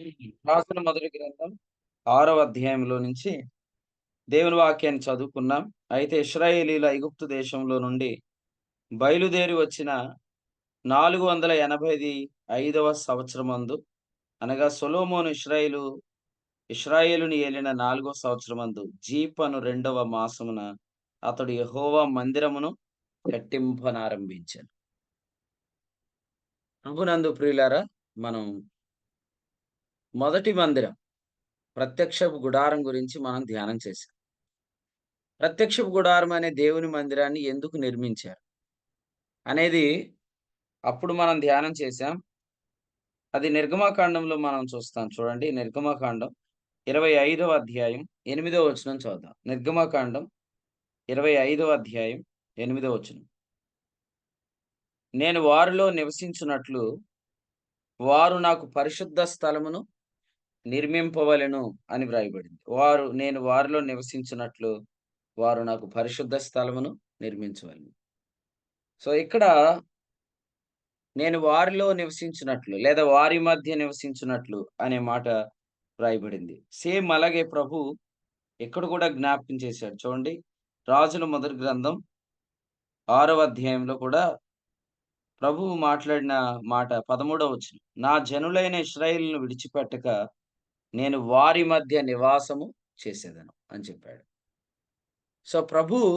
రాసిన మొదటి గ్రంథం 6వ అధ్యాయంలో నుంచి దేవుని వాక్యాన్ని చదువుకున్నాం. అయితే ఇశ్రాయేలీయులు ఐగుప్తు దేశంలో నుండి బయలుదేరి వచ్చిన 485వ సంవత్సరమందు, అనగా సొలొమోను ఇశ్రాయేలుని ఏలిన 4వ సంవత్సరమందు జీప్ అను 2వ మాసమున అతడు యెహోవా మందిరమును కట్టింపనారంభించెను. ప్రభునందు ప్రియులారా, మనం మొదటి మందిరం, ప్రత్యక్షపు గుడారం గురించి మనం ధ్యానం చేశాం. ప్రత్యక్షపు గుడారం అనే దేవుని మందిరాన్ని ఎందుకు నిర్మించారు అనేది అప్పుడు మనం ధ్యానం చేశాం. అది నిర్గమకాండంలో మనం చూస్తాం చూడండి. నిర్గమకాండం 25వ అధ్యాయం 8వ వచనం చూద్దాం. నిర్గమకాండం 25వ అధ్యాయం 8వ వచనం. నేను వారిలో నివసించున్నట్లు వారు నాకు పరిశుద్ధ స్థలమును నిర్మింపవలెను అని వ్రాయబడింది. నేను వారిలో నివసించున్నట్లు వారు నాకు పరిశుద్ధ స్థలమును నిర్మించవలెను. సో, ఇక్కడ నేను వారిలో నివసించున్నట్లు లేదా వారి మధ్య నివసించున్నట్లు అనే మాట వ్రాయబడింది. సేమ్ అలాగే ప్రభు ఇక్కడ కూడా జ్ఞాపకం చేశాడు. చూడండి, రాజుల మొదటి గ్రంథం 6వ అధ్యాయంలో కూడా ప్రభువు మాట్లాడిన మాట 13వ వచనం. నా జనులైన ఇశ్రాయేలును విడిచిపెట్టక నేను వారి మధ్య నివాసము చేసేదను అని చెప్పాడు. సో, ప్రభువు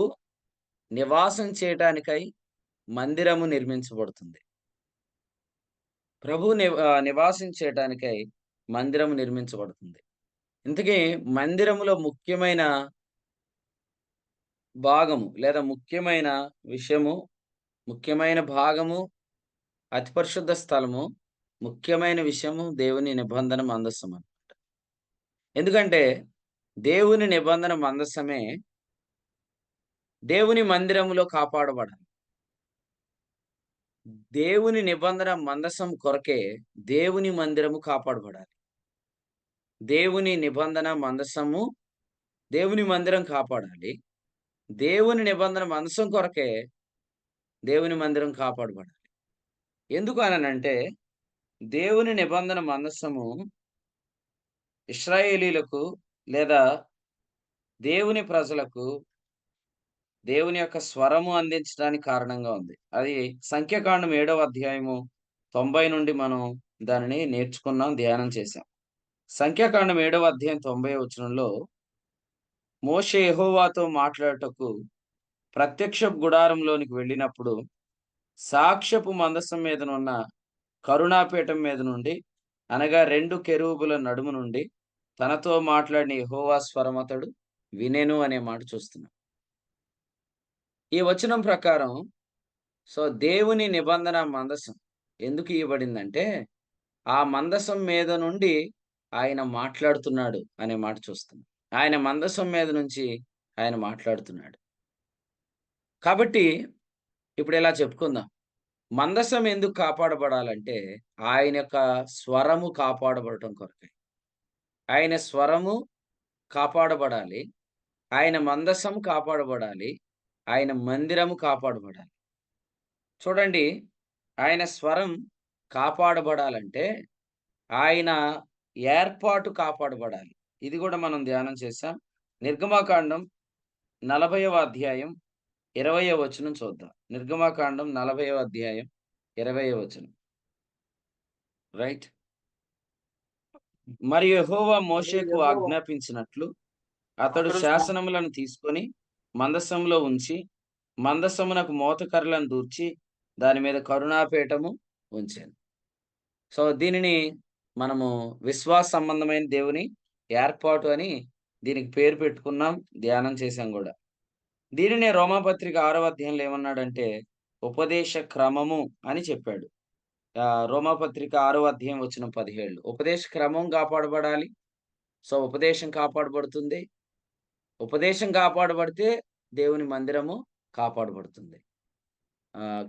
నివాసం చేయటానికై మందిరము నిర్మించబడుతుంది. నివాసం చేయటానికై మందిరము నిర్మించబడుతుంది. ఇంతకీ మందిరములో ముఖ్యమైన భాగము లేదా ముఖ్యమైన విషయము, ముఖ్యమైన భాగము, అతి పరిశుద్ధ స్థలము, ముఖ్యమైన విషయము దేవుని నిబంధన మందసం అన్నమాట. ఎందుకంటే దేవుని నిబంధన మందసమే దేవుని మందిరములో కాపాడబడాలి. దేవుని నిబంధన మందసం కొరకే దేవుని మందిరము కాపాడబడాలి. దేవుని నిబంధన మందసము, దేవుని మందిరం కాపాడాలి. దేవుని నిబంధన మందసం కొరకే దేవుని మందిరం కాపాడబడాలి. ఎందుకు అనంటే దేవుని నిబంధన మందసము ఇశ్రాయేలీయులకు లేదా దేవుని ప్రజలకు దేవుని యొక్క స్వరము అందించడానికి కారణంగా ఉంది. అది సంఖ్యాకాండం 7వ అధ్యాయము 90 నుండి మనం దానిని నేర్చుకున్నాం, ధ్యానం చేశాం. సంఖ్యాకాండం 7వ అధ్యాయం 90వ వచనంలో మోషే యెహోవాతో మాట్లాడుటకు ప్రత్యక్షపు గుడారంలోనికి వెళ్ళినప్పుడు సాక్ష్యపు మందసం మీదనున్న కరుణాపీఠం మీద నుండి, అనగా 2 కెరూబుల నడుము నుండి తనతో మాట్లాడిన యెహోవా స్వరం అతడు వినెను అనే మాట చూస్తున్నాం. ఈ వచనం ప్రకారం దేవుని నిబంధన మందసం ఎందుకు ఇవ్వబడిందంటే, ఆ మందసం మీద నుండి ఆయన మాట్లాడుతున్నాడు అనే మాట చూస్తున్నాం. ఆయన మందసం మీద నుంచి ఆయన మాట్లాడుతున్నాడు. కాబట్టి ఇప్పుడు ఇలా చెప్పుకుందాం. మందసం ఎందుకు కాపాడబడాలంటే, ఆయన యొక్క స్వరము కాపాడబడటం కొరకే. ఆయన స్వరము కాపాడబడాలి. ఆయన మందసం కాపాడబడాలి. ఆయన మందిరము కాపాడబడాలి. చూడండి, ఆయన స్వరం కాపాడబడాలంటే, ఆయన ఏర్పాటు కాపాడబడాలి. ఇది గూడా మనం ధ్యానం చేశాం. నిర్గమకాండం 40వ అధ్యాయం 20వ వచనం చూద్దాం. నిర్గమకాండం 40వ అధ్యాయం 20వ వచనం. రైట్. మరియు యెహోవా మోషేకు ఆజ్ఞాపించినట్లు అతడు శాసనములను తీసుకొని మందసంలో ఉంచి, మందసమునకు మోతకర్రలను దూర్చి, దాని మీద కరుణాపీఠము ఉంచాను. దీనిని మనము విశ్వాస సంబంధమైన దేవుని ఏర్పాటు అని దీనికి పేరు పెట్టుకున్నాం, ధ్యానం చేశాం గూడా. దీనినే రోమాపత్రిక 6వ అధ్యాయంలో ఏమన్నాడంటే, ఉపదేశ క్రమము అని చెప్పాడు. రోమాపత్రిక 6వ అధ్యాయం వచనం 17. ఉపదేశ క్రమం కాపాడబడాలి. ఉపదేశం కాపాడబడుతుంది. ఉపదేశం కాపాడబడితే దేవుని మందిరము కాపాడబడుతుంది.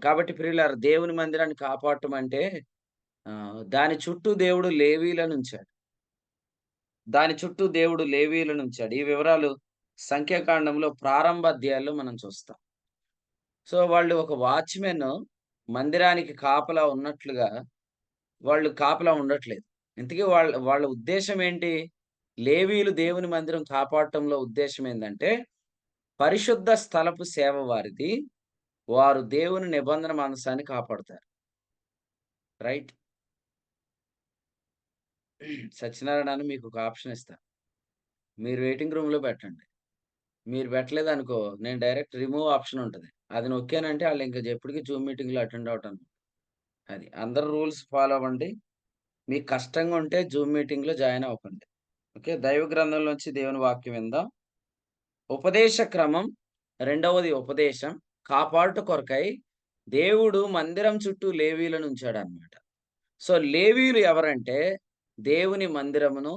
కాబట్టి ప్రియులారా, దేవుని మందిరాన్ని కాపాడటం అంటే దాని చుట్టూ దేవుడు లేవీయులనుంచాడు. ఈ వివరాలు సంఖ్యాకాండంలో ప్రారంభ అధ్యాయాల్లో మనం చూస్తాం. వాళ్ళు ఒక వాచ్‌మెన్ మందిరానికి కాపలా ఉన్నట్లుగా వాళ్ళు కాపలా ఉండట్లేదు. ఇంతకీ వాళ్ళ వాళ్ళ ఉద్దేశ్యం ఏంటి? లేవీయులు దేవుని మందిరం కాపాడటంలో ఉద్దేశ్యం ఏందంటే, పరిశుద్ధ స్థలపు సేవ వారిది. వారు దేవుని నిబంధన మందసాన్ని కాపాడుతారు. రైట్. సత్యనారాయణ అని మీకొక ఆప్షన్ ఇస్తా. మీరు వెయిటింగ్ రూమ్‌లో పెట్టండి. మీరు పెట్టలేదనుకో, నేను డైరెక్ట్ రిమూవ్ ఆప్షన్ ఉంటది. అది నొక్కానంటే ఆళ్ళింక ఎప్పటికి జూమ్ మీటింగ్‌లో అటెండ్ అవ్వటం. అది. అందరు రూల్స్ ఫాలో అవ్వండి. మీకు కష్టంగా ఉంటే జూమ్ మీటింగ్‌లో జాయిన్ అవ్వకండి. ఓకే. దైవ గ్రంథంలోంచి దేవుని వాక్యం విందాం. ఉపదేశ క్రమం రెండవది ఉపదేశం. కాపాడుట కొరకై దేవుడు మందిరం చుట్టూ లేవీయులను ఉంచాడన్నమాట. సో, లేవీయులు ఎవరంటే దేవుని మందిరమును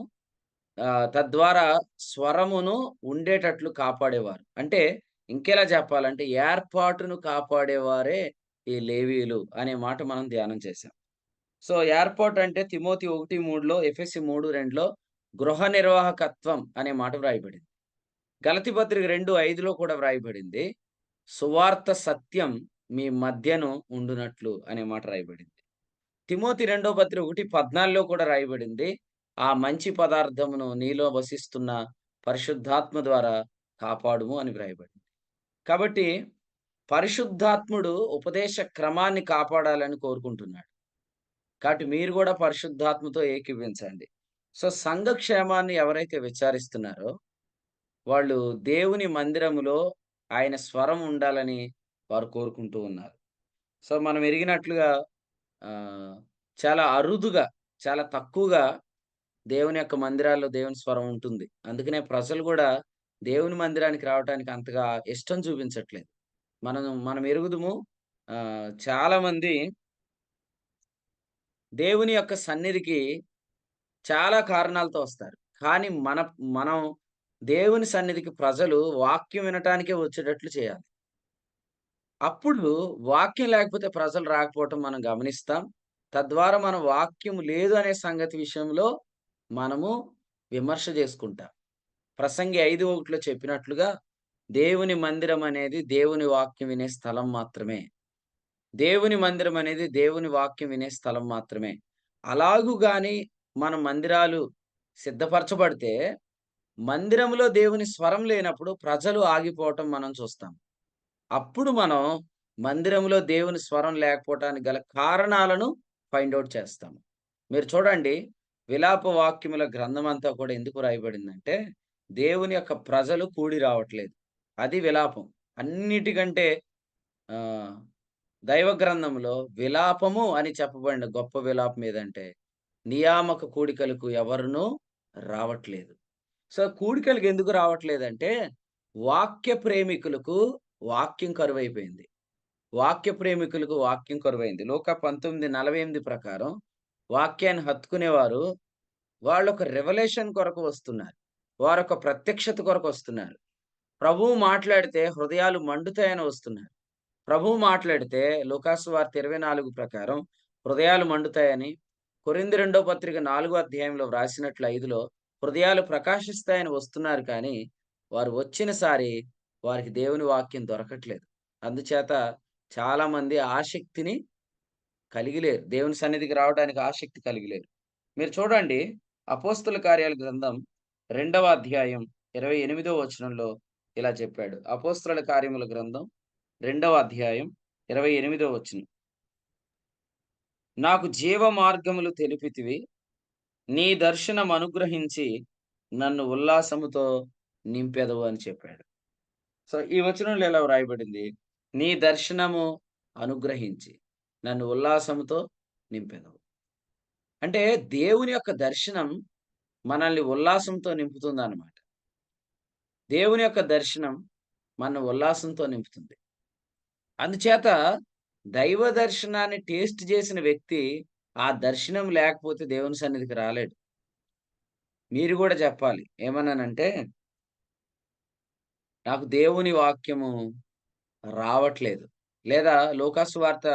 తద్వారా స్వరమును ఉండేటట్లు కాపాడేవారు. అంటే ఇంకెలా చెప్పాలంటే ఏర్పాటును కాపాడేవారే ఈ లేవీయులు అనే మాట మనం ధ్యానం చేశాం. సో, ఏర్పాటు అంటే తిమోతి 1:3లో, ఎఫెసీ 3:2లో గృహ నిర్వాహకత్వం అనే మాట వ్రాయబడింది. గలతీ పత్రిక 2:5లో కూడా వ్రాయబడింది. సువార్త సత్యం మీ మధ్యను ఉండునట్లు అనే మాట రాయబడింది. తిమోతి రెండో పత్రిక 1:14లో కూడా రాయబడింది. ఆ మంచి పదార్థమును నీలో వసిస్తున్న పరిశుద్ధాత్మ ద్వారా కాపాడుము అని వ్రాయబడింది. కాబట్టి పరిశుద్ధాత్ముడు ఉపదేశ క్రమాన్ని కాపాడాలని కోరుకుంటున్నాడు. కాబట్టి మీరు గూడా పరిశుద్ధాత్మతో ఏకీభవించండి. సో, సంఘ క్షేమాన్ని ఎవరైతే విచారిస్తున్నారో వాళ్ళు దేవుని మందిరములో ఆయన స్వరం ఉండాలని వారు కోరుకుంటూ ఉన్నారు. సో, మనం ఎరిగినట్లుగా ఆహ్, చాలా అరుదుగా, చాలా తక్కువగా దేవుని యొక్క మందిరాల్లో దేవుని స్వరం ఉంటుంది. అందుకనే ప్రజలు గూడా దేవుని మందిరానికి రావటానికి అంతగా ఇష్టం చూపించట్లేదు. మనం ఎరుగుదుము చాలామంది దేవుని యొక్క సన్నిధికి చాలా కారణాలతో వస్తారు. కానీ మనం దేవుని సన్నిధికి ప్రజలు వాక్యం వినటానికే వచ్చేటట్లు చేయాలి. అప్పుడు వాక్యం లేకపోతే ప్రజలు రాకపోవటం మనం గమనిస్తాం. తద్వారా మన వాక్యం లేదు అనే సంగతి విషయంలో మనము విమర్శ చేసుకుంటాం. ప్రసంగి 5:1లో చెప్పినట్లుగా దేవుని మందిరం అనేది దేవుని వాక్యం వినే స్థలం మాత్రమే. దేవుని మందిరం అనేది దేవుని వాక్యం వినే స్థలం మాత్రమే. అలాగు గాని మన మందిరాలు సిద్ధపరచబడితే, మందిరంలో దేవుని స్వరం లేనప్పుడు ప్రజలు ఆగిపోవటం మనం చూస్తాం. అప్పుడు మనం మందిరంలో దేవుని స్వరం లేకపోవటానికి గల కారణాలను ఫైండ్ ఔట్ చేస్తాము. మీరు చూడండి, విలాప వాక్యముల గ్రంథమంతా కూడా ఎందుకు రాయబడిందంటే, దేవుని యొక్క ప్రజలు కూడి రావట్లేదు. అది విలాపం. అన్నిటికంటే ఆహ్, దైవ గ్రంథంలో విలాపము అని చెప్పబడిన గొప్ప విలాపం ఏదంటే, నియామక కూడికలకు ఎవరునూ రావట్లేదు. సో, కూడికలకి ఎందుకు రావట్లేదంటే, వాక్య ప్రేమికులకు వాక్యం కరువైపోయింది. వాక్య ప్రేమికులకు వాక్యం కరువైంది. లూకా 19:48 ప్రకారం వాక్యాన్ని హత్తుకునేవారు వాళ్ళొక రివల్యూషన్ కొరకు వస్తున్నారు. వారొక ప్రత్యక్షత కొరకొస్తున్నారు. ప్రభువు మాట్లాడితే హృదయాలు మండుతాయని వస్తున్నారు. ప్రభువు మాట్లాడితే లూకాసు సువార్త 24 ప్రకారం హృదయాలు మండుతాయని, కొరింథీ రెండో పత్రిక 4 అధ్యాయంలో వ్రాసినట్లు 5లో హృదయాలు ప్రకాశిస్తాయని వస్తున్నారు కానీ, వారు వచ్చిన సారి వారికి దేవుని వాక్యం దొరకట్లేదు. అందుచేత చాలామంది ఆసక్తిని కలిగి లేరు. దేవుని సన్నిధికి రావడానికి ఆసక్తి కలిగి లేరు. మీరు చూడండి అపోస్తల కార్యాల గ్రంథం 2వ అధ్యాయం 28వ వచనంలో ఇలా చెప్పాడు. అపోస్తలుల కార్యముల గ్రంథం 2వ అధ్యాయం 28వ వచనం. నాకు జీవ మార్గములు తెలిపితివి. నీ దర్శనం అనుగ్రహించి నన్ను ఉల్లాసముతో నింపెదవు అని చెప్పాడు. సో, ఈ వచనంలో ఇలా వ్రాయబడింది. నీ దర్శనము అనుగ్రహించి నన్ను ఉల్లాసముతో నింపెదవు. అంటే దేవుని యొక్క దర్శనం మనల్ని ఉల్లాసంతో నింపుతుందన్నమాట. దేవుని యొక్క దర్శనం మనల్ని ఉల్లాసంతో నింపుతుంది. అందుచేత దైవ దర్శనాన్ని టేస్ట్ చేసిన వ్యక్తి ఆ దర్శనం లేకపోతే దేవుని సన్నిధికి రాలేడు. మీరు గూడా చెప్పాలి. ఏమన్నానంటే, నాకు దేవుని వాక్యము రావట్లేదు. లేదా లూకాసు సువార్త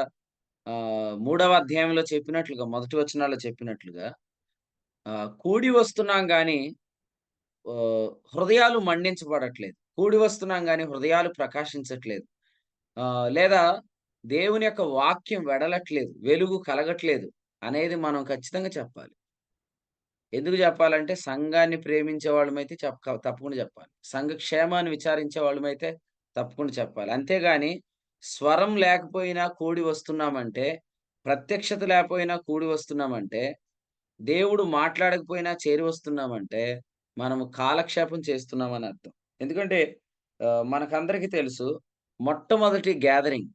3వ అధ్యాయంలో చెప్పినట్లుగా మొదటి వచనాల్లో చెప్పినట్లుగా కూడి వస్తున్నాం గానీ హృదయాలు మండించబడట్లేదు. కూడి వస్తున్నాం గానీ హృదయాలు ప్రకాశించట్లేదు. లేదా దేవుని యొక్క వాక్యం వెడలట్లేదు. వెలుగు కలగట్లేదు అనేది మనం ఖచ్చితంగా చెప్పాలి. ఎందుకు జెప్పాలంటే సంఘాన్ని ప్రేమించే వాళ్ళమైతే తప్పకుండా జెప్పాలి. సంఘ క్షేమాన్ని విచారించే వాళ్ళమైతే తప్పకుండా చెప్పాలి. అంతేగాని స్వరం లేకపోయినా కూడి వస్తున్నామంటే, ప్రత్యక్షత లేకపోయినా కూడి వస్తున్నామంటే, దేవుడు మాట్లాడకపోయినా చేరి వస్తున్నామంటే, మనము కాలక్షేపం చేస్తున్నామని అర్థం. ఎందుకంటే మనకందరికీ తెలుసు మొట్టమొదటి గ్యాదరింగ్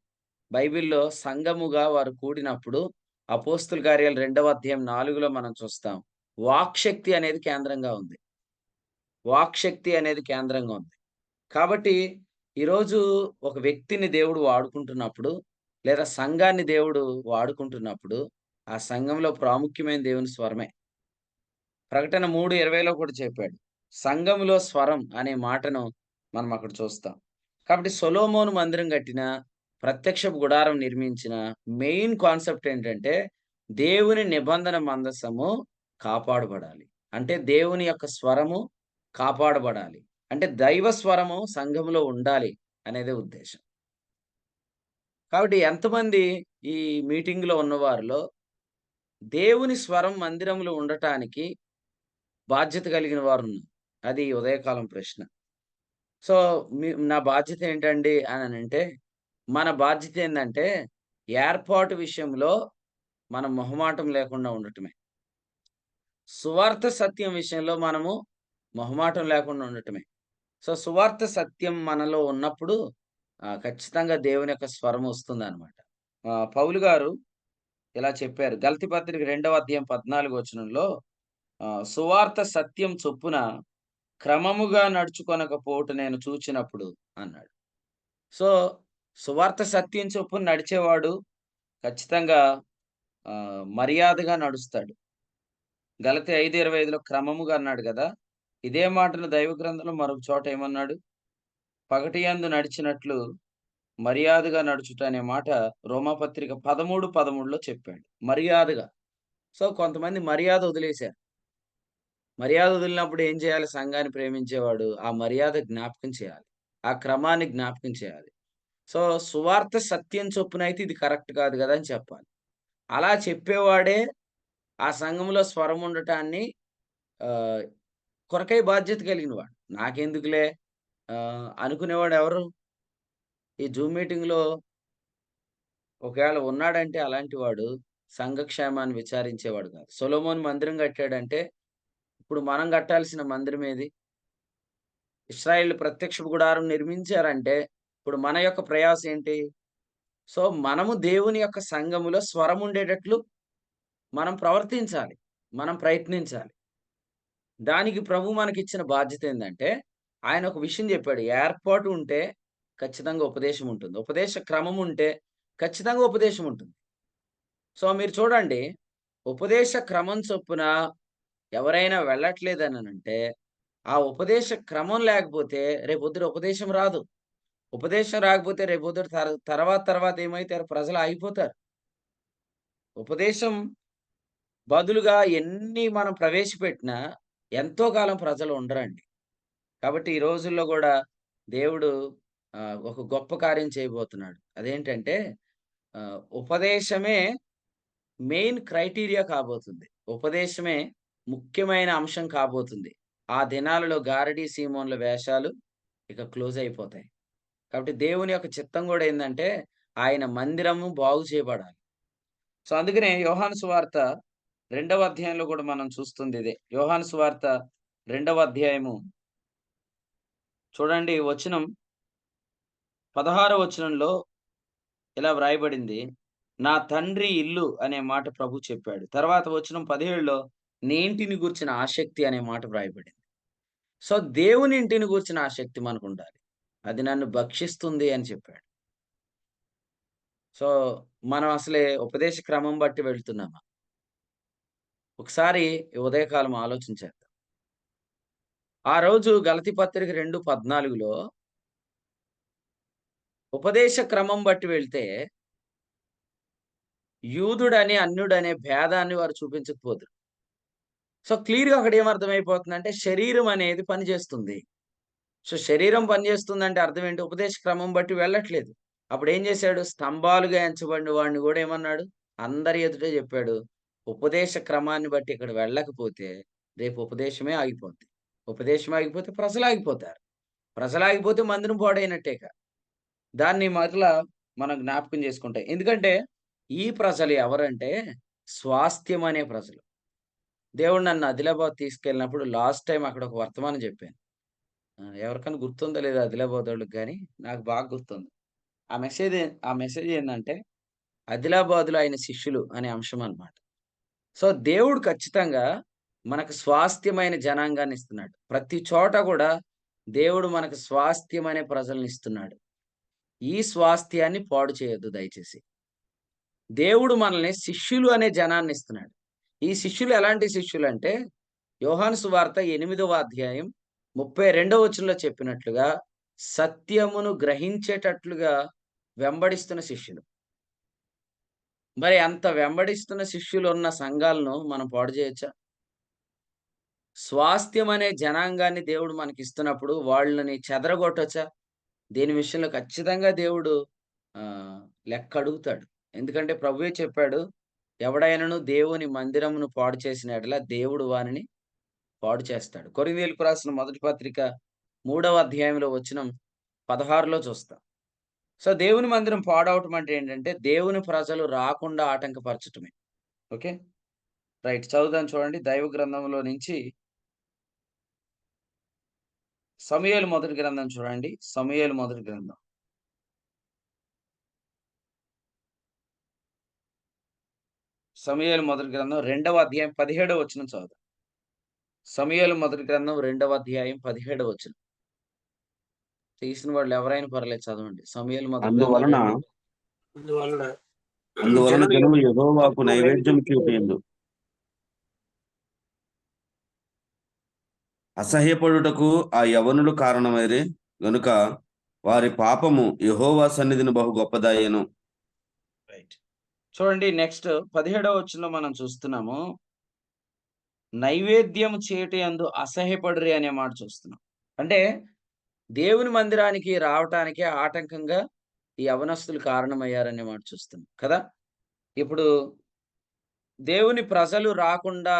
బైబిల్‌లో సంఘముగా వారు కూడినప్పుడు అపోస్తుల కార్యాలు 2వ అధ్యాయం 4లో మనం చూస్తాం. వాక్‌శక్తి అనేది కేంద్రంగా ఉంది. వాక్‌శక్తి అనేది కేంద్రంగా ఉంది. కాబట్టి ఈరోజు ఒక వ్యక్తిని దేవుడు వాడుకుంటున్నప్పుడు, లేదా సంఘాన్ని దేవుడు వాడుకుంటున్నప్పుడు, ఆ సంఘంలో ప్రాముఖ్యమైన దేవుని స్వరమే. ప్రకటన 3:20లో కూడా చెప్పాడు. సంఘములో స్వరం అనే మాటను మనం అక్కడ చూస్తాం. కాబట్టి సొలొమోను మందిరం కట్టిన, ప్రత్యక్షపు గుడారం నిర్మించిన మెయిన్ కాన్సెప్ట్ ఏంటంటే, దేవుని నిబంధన మందసము కాపాడబడాలి. అంటే దేవుని యొక్క స్వరము కాపాడబడాలి. అంటే దైవ స్వరము సంఘములో ఉండాలి అనేదే ఉద్దేశ్యం. కాబట్టి ఎంతమంది ఈ మీటింగ్‌లో ఉన్నవారిలో దేవుని స్వరం మందిరంలో ఉండటానికి బాధ్యత కలిగిన వారున్నారు. అది ఉదయకాలం ప్రశ్న. సో, నా బాధ్యత ఏంటండి అననంటే, మన బాధ్యత ఏందంటే, ఏర్పాటు విషయంలో మనం మొహమాటం లేకుండా ఉండటమే. సువార్త సత్యం విషయంలో మనము మొహమాటం లేకుండా ఉండటమే. సో, సువార్త సత్యం మనలో ఉన్నప్పుడు ఖచ్చితంగా దేవుని యొక్క స్వరం వస్తుందనమాట. పౌలు గారు ఇలా చెప్పారు. గలతీ పత్రిక 2వ అధ్యాయం 14 వచనంలో సువార్త సత్యం చొప్పున క్రమముగా నడుచుకొనకపోవుట నేను చూచినప్పుడు అన్నాడు. సో, సువార్త సత్యం చొప్పున నడిచేవాడు ఖచ్చితంగా మర్యాదగా నడుస్తాడు. గలతీ 5:25లో క్రమముగా అన్నాడు గదా! ఇదే మాటను దైవ గ్రంథంలో మరొక చోట ఏమన్నాడు? పగటియందు నడిచినట్లు మర్యాదగా నడుచుట అనే మాట రోమాపత్రిక 13:13లో చెప్పాడు. మర్యాదగా. సో, కొంతమంది మర్యాద వదిలేసారు. మర్యాద వదిలినప్పుడు ఏం చేయాలి సంఘాన్ని ప్రేమించేవాడు? ఆ మర్యాద జ్ఞాపకం చేయాలి. ఆ క్రమాన్ని జ్ఞాపకం చేయాలి. సో, సువార్త సత్యం చొప్పునైతే ఇది కరెక్ట్ కాదు గదా! అని చెప్పాలి. అలా చెప్పేవాడే ఆ సంఘంలో స్వరం ఉండటాన్ని ఆహ్, కొరకై బాధ్యత కలిగిన వాడు. నాకెందుకులే అనుకునేవాడు ఎవరు? ఈ జూమ్ మీటింగ్‌లో ఒకవేళ ఉన్నాడంటే అలాంటి వాడు సంఘ క్షేమాన్ని విచారించేవాడు కాదు. సొలొమోన్ మందిరం కట్టాడంటే ఇప్పుడు మనం కట్టాల్సిన మందిరం ఏది? ఇశ్రాయేలు ప్రత్యక్ష గుడారం నిర్మించారంటే ఇప్పుడు మన యొక్క ప్రయాస ఏంటి? సో, మనము దేవుని యొక్క సంఘములో స్వరముండేటట్లు మనం ప్రవర్తించాలి. మనం ప్రయత్నించాలి. దానికి ప్రభువు మనకిచ్చిన బాధ్యతేందంటే, ఆయన ఒక విషయం జెప్పాడు. ఏర్పాటు ఉంటే ఖచ్చితంగా ఉపదేశం ఉంటుంది. ఉపదేశ క్రమం ఉంటే ఖచ్చితంగా ఉపదేశం ఉంటుంది. సో, మీరు చూడండి ఉపదేశ క్రమం చొప్పున ఎవరైనా వెళ్ళట్లేదననంటే, ఆ ఉపదేశ క్రమం లేకపోతే రేపొద్దున ఉపదేశం రాదు. ఉపదేశం రాకపోతే రేపొద్దున తర్వాత తర్వాత ఏమైతారు ప్రజలు ఆగిపోతారు. ఉపదేశం బదులుగా ఎన్ని మనం ప్రవేశపెట్టినా ఎంతో కాలం ప్రజలు ఉండరండి. కాబట్టి ఈ రోజుల్లో గూడా దేవుడు ఒక గొప్ప కార్యం చేయబోతున్నాడు. అదేంటంటే ఉపదేశమే మెయిన్ క్రైటీరియా కాబోతుంది. ఉపదేశమే ముఖ్యమైన అంశం కాబోతుంది. ఆ దినాలలో గారడీ, సీమోన్‌ల వేషాలు ఇక క్లోజ్ అయిపోతాయి. కాబట్టి దేవుని యొక్క చిత్తం గూడా ఏందంటే ఆయన మందిరము బాగు చేయబడాలి. సో, అందుకనే యోహాను సువార్త 2వ అధ్యాయంలో గూడా మనం చూస్తుంది ఇదే. యోహాను సువార్త 2వ అధ్యాయము చూడండి వచనం 16వ వచనంలో ఇలా వ్రాయబడింది. నా తండ్రి ఇల్లు అనే మాట ప్రభువు చెప్పాడు. తర్వాత వచనం 17లో నీ ఇంటిని గూర్చిన ఆసక్తి అనే మాట వ్రాయబడింది. సో, దేవుని ఇంటిని గూర్చిన ఆసక్తి మనకుండాలి. అది నన్ను భక్షిస్తుంది అని చెప్పాడు. సో, మనం అసలే ఉపదేశ క్రమం బట్టి వెళ్తున్నామా? ఒకసారి ఈ ఉదయకాలం ఆలోచించేద్దాం. ఆ రోజు గలతీ పత్రిక 2:14లో ఉపదేశ క్రమం బట్టి వెళ్తే యూదుడని, అన్యుడనే భేదాన్ని వారు చూపించకపోదురు. సో, క్లియర్‌గా అక్కడ ఏమర్థమైపోతుందంటే శరీరం అనేది పనిచేస్తుంది. సో, శరీరం పనిచేస్తుందంటే అర్థం ఏంటి? ఉపదేశ క్రమం బట్టి వెళ్ళట్లేదు. అప్పుడేం చేశాడు? స్తంభాలుగా ఎంచబడిన వాడిని గూడా ఏమన్నాడు? అందరి ఎదుట చెప్పాడు. ఉపదేశ క్రమాన్ని బట్టి ఇక్కడ వెళ్ళకపోతే రేపు ఉపదేశమే ఆగిపోద్ది. ఉపదేశం ఆగిపోతే ప్రజలాగిపోతారు. ప్రజలాగిపోతే మందిరం పాడైనట్టేక. దాన్ని మరలా మనం జ్ఞాపకం చేసుకుంటే ఎందుకంటే, ఈ ప్రజలు ఎవరంటే స్వాస్థ్యం అనే ప్రజలు. దేవుడు నన్ను ఆదిలాబాద్ తీసుకెళ్ళినప్పుడు లాస్ట్ టైమ్ అక్కడ ఒక వర్తమానం చెప్పాను. ఎవరికైనా గుర్తుందో లేదో ఆదిలాబాదోళ్ళకి గాని, నాకు బాగా గుర్తుంది. ఆ మెసేజ్ ఏందంటే, ఆదిలాబాద్‌లో ఆయన శిష్యులు అనే అంశం అన్నమాట. సో, దేవుడు ఖచ్చితంగా మనకు స్వాస్థ్యమైన జనాంగాన్ని ఇస్తున్నాడు. ప్రతి చోట గూడా దేవుడు మనకు స్వాస్థ్యమనే ప్రజలనిస్తున్నాడు. ఈ స్వాస్థ్యాన్ని పాడు చేయొద్దు దయచేసి. దేవుడు మనల్ని శిష్యులు అనే జనాన్నిస్తున్నాడు. ఈ శిష్యులు ఎలాంటి శిష్యులంటే, యోహాను సువార్త 8వ అధ్యాయం 32వ వచనంలో చెప్పినట్లుగా, సత్యమును గ్రహించేటట్లుగా వెంబడిస్తున్న శిష్యులు. మరి అంత వెంబడిస్తున్న శిష్యులున్న సంఘాలను మనం పాడు చేయొచ్చా? స్వాస్థ్యం అనే జనాంగాన్ని దేవుడు మనకిస్తున్నప్పుడు వాళ్ళని చెదరగొట్టొచ్చా? దీని విషయంలో ఖచ్చితంగా దేవుడు ఆహ్, లెక్కడుగుతాడు. ఎందుకంటే ప్రభువే చెప్పాడు, "ఎవడైనను దేవుని మందిరమును పాడు చేసిన యెడల దేవుడు వానిని పాడు చేస్తాడు." కొరింథీయులకు రాసిన మొదటి పత్రిక 3వ అధ్యాయంలో వచనం 16లో చూస్తాం. సో, దేవుని మందిరం పాడవటం అంటే ఏంటంటే, దేవుని ప్రజలు రాకుండా ఆటంకపరచటమే. ఓకే. రైట్. చదువుదాం చూడండి. దైవ గ్రంథంలో నుంచి సమూయేలు మొదటి గ్రంథం చూడండి. సమూయేలు మొదటి గ్రంథం. సమూయేలు మొదటి గ్రంథం 2వ అధ్యాయం 17వ వచనం చదువుదాం. సమూయేలు మొదటి గ్రంథం 2వ అధ్యాయం 17వ వచనం. తీసిన వాళ్ళు ఎవరైనా పర్లేదు చదవండి. సమూయేలు మొదటి గ్రంథం అందువలన 2 అందువలన అందువలన జనులు జనులు యెహోవాకు యెహోవాకు నైవేద్యం నైవేద్యం చూపేందు అసహ్యపడుటకు ఆ యవనులు కారణమైరి గనుక వారి పాపము యెహోవా సన్నిధిని బహు గొప్పదయ్యెను. రైట్. చూడండి నెక్స్ట్ 17వ వచనంలో మనం చూస్తున్నాము. నైవేద్యం చేయుటయందు అసహ్యపడురి అనే మాట చూస్తున్నాం. అంటే దేవుని మందిరానికి రావటానికి ఆటంకంగా ఈ యవనస్తులు కారణమయ్యారనే మాట చూస్తున్నాం కదా! ఇప్పుడు దేవుని ప్రజలు రాకుండా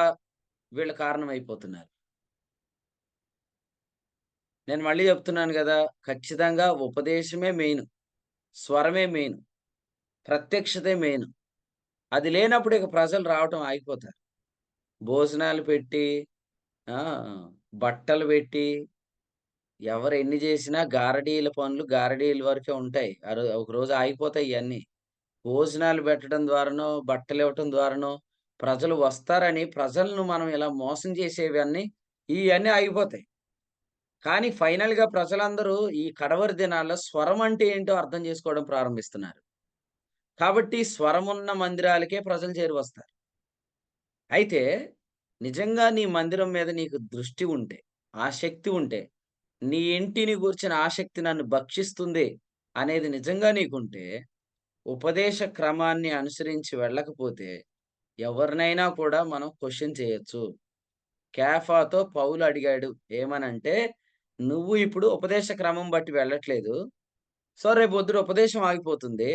వీళ్ళు కారణమైపోతున్నారు. నేను మళ్ళీ చెప్తున్నాను గదా! ఖచ్చితంగా ఉపదేశమే మెయిను. స్వరమే మెయిను. ప్రత్యక్షతే మెయిను. అది లేనప్పుడు ఇక ప్రజలు రావటం ఆగిపోతారు. భోజనాలు పెట్టి, ఆ! బట్టలు పెట్టి, ఎవరు ఎన్ని చేసినా గారడీల పనులు గారడీల వరకే ఉంటాయి. ఒకరోజు ఆగిపోతాయి ఇయన్నీ. భోజనాలు పెట్టడం ద్వారానో, బట్టలివ్వటం ద్వారానో ప్రజలు వస్తారని ప్రజలను మనం ఇలా మోసం చేసేవన్నీ ఇయన్నీ ఆగిపోతాయి. కానీ ఫైనల్‌గా ప్రజలందరూ ఈ కడవరి దినాల్లో స్వరం అంటే ఏంటో అర్థం చేసుకోవడం ప్రారంభిస్తున్నారు. కాబట్టి స్వరమున్న మందిరాలకే ప్రజలు చేరువస్తారు. అయితే నిజంగా నీ మందిరం మీద నీకు దృష్టి ఉంటే, ఆసక్తి ఉంటే, నీ ఇంటిని గూర్చిన ఆసక్తి నన్ను భక్షిస్తుంది అనేది నిజంగా నీకుంటే, ఉపదేశ క్రమాన్ని అనుసరించి వెళ్ళకపోతే ఎవరినైనా కూడా మనం క్వెషన్ చేయొచ్చు. కేఫాతో పౌలు అడిగాడు. ఏమనంటే, "నువ్వు ఇప్పుడు ఉపదేశ క్రమం బట్టి వెళ్ళట్లేదు. సో, రేపొద్దున ఉపదేశం ఆగిపోతుంది.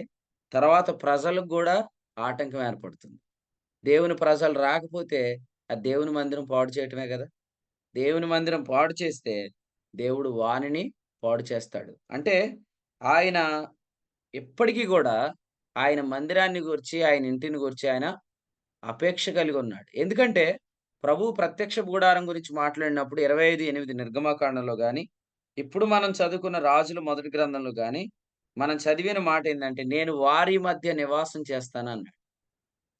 తర్వాత ప్రజలకు గూడా ఆటంకం ఏర్పడుతుంది. దేవుని ప్రజలు రాకపోతే, అది దేవుని మందిరం పాడు చేయటమే గదా! దేవుని మందిరం పాడు చేస్తే, దేవుడు వానిని పాడు చేస్తాడు." అంటే ఆయన ఇప్పటికి గూడా ఆయన మందిరాన్ని గూర్చి, ఆయన ఇంటిని గూర్చి ఆయన అపేక్ష కలిగున్నాడు. ఎందుకంటే, ప్రభువు ప్రత్యక్ష గుడారం గురించి మాట్లాడినప్పుడు 25:8 నిర్గమకాండంలో గాని, ఇప్పుడు మనం చదువుకున్న రాజుల మొదటి గ్రంథంలో గాని, మనం చదివిన మాటేందంటే, "నేను వారి మధ్య నివాసం చేస్తానన్నాడు."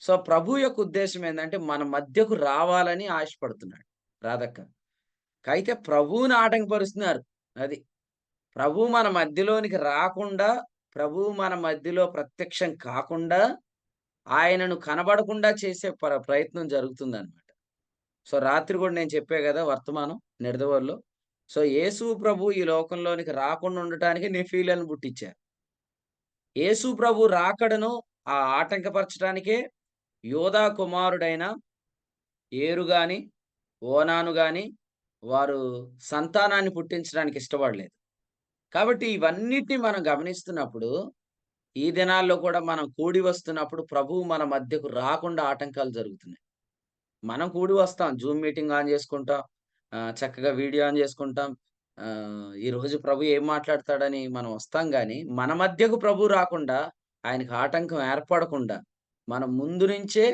సో, ప్రభువు యొక్క ఉద్దేశ్యం ఏందంటే, మన మధ్యకు రావాలని ఆశపడుతున్నాడు. రాధక్క. అయితే ప్రభువుని ఆటంకపరుస్తున్నారు. అది. ప్రభువు మన మధ్యలోనికి రాకుండా, ప్రభువు మన మధ్యలో ప్రత్యక్షం కాకుండా, ఆయనను కనబడకుండా చేసే ప్రయత్నం జరుగుతుందనమాట. సో, రాత్రి గూడా నేను చెప్పా గదా! వర్తమానం నిడదవోలులో. సో, యేసు ప్రభు ఈ లోకంలోనికి రాకుండా ఉండటానికి నెఫీలను పుట్టిచ్చారు. యేసు ప్రభు రాకడను ఆటంకపరచడానికే యోధా కుమారుడైన ఏరు గాని, ఓనాను గాని వారు సంతానాన్ని పుట్టించడానికి ఇష్టపడలేదు. కాబట్టి ఇవన్నిటిని మనం గమనిస్తున్నప్పుడు, ఈ దినాల్లో కూడా మనం కూడి వస్తున్నప్పుడు ప్రభువు మన మధ్యకు రాకుండా ఆటంకాలు జరుగుతున్నాయి. మనం కూడి వస్తాం. జూమ్ మీటింగ్ ఆన్ చేసుకుంటాం. చక్కగా వీడియో ఆన్ చేసుకుంటాం. ఈరోజు ప్రభు ఏం మాట్లాడతాడని మనం వస్తాం గానీ, మన మధ్యకు ప్రభు రాకుండా, ఆయనకి ఆటంకం ఏర్పడకుండా, మనం ముందు నుంచే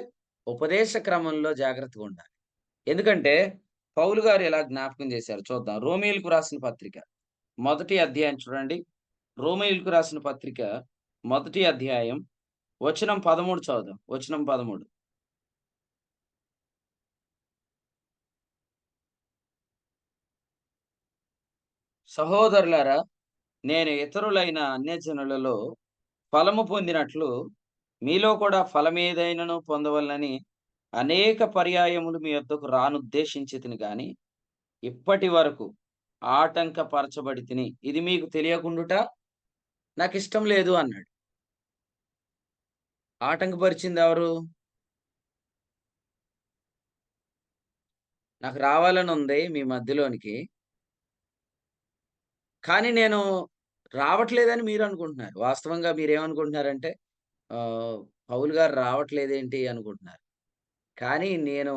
ఉపదేశ క్రమంలో జాగ్రత్తగుండాలి. ఎందుకంటే, పౌలు గారు ఎలా జ్ఞాపకం చేశారో చూద్దాం. రోమీయులకు రాసిన పత్రిక, మొదటి అధ్యాయం చూడండి. రోమీయులకు రాసిన పత్రిక, మొదటి అధ్యాయం, వచనం 13 చదువుదాం. వచనం 13. సహోదరులారా, నేను ఇతరులైన అన్యజనులలో ఫలము పొందినట్లు, మీలో కూడా ఫలమేదైనను పొందవలెనని అనేక పర్యాయములు మీ యొద్దకు రానుద్దేశించితిని గాని, ఇప్పటి వరకు ఆటంకపరచబడితిని. ఇది మీకు తెలియకుండుట నాకిష్టం లేదు అన్నాడు. ఆటంకపరిచిందెవరు? నాకు రావాలనుంది మీ మధ్యలోనికి. కానీ నేను రావట్లేదని మీరనుకుంటున్నారు. వాస్తవంగా మీరేమనుకుంటున్నారంటే, ఆహ్, పౌలు గారు రావట్లేదేంటి అనుకుంటున్నారు. కానీ నేను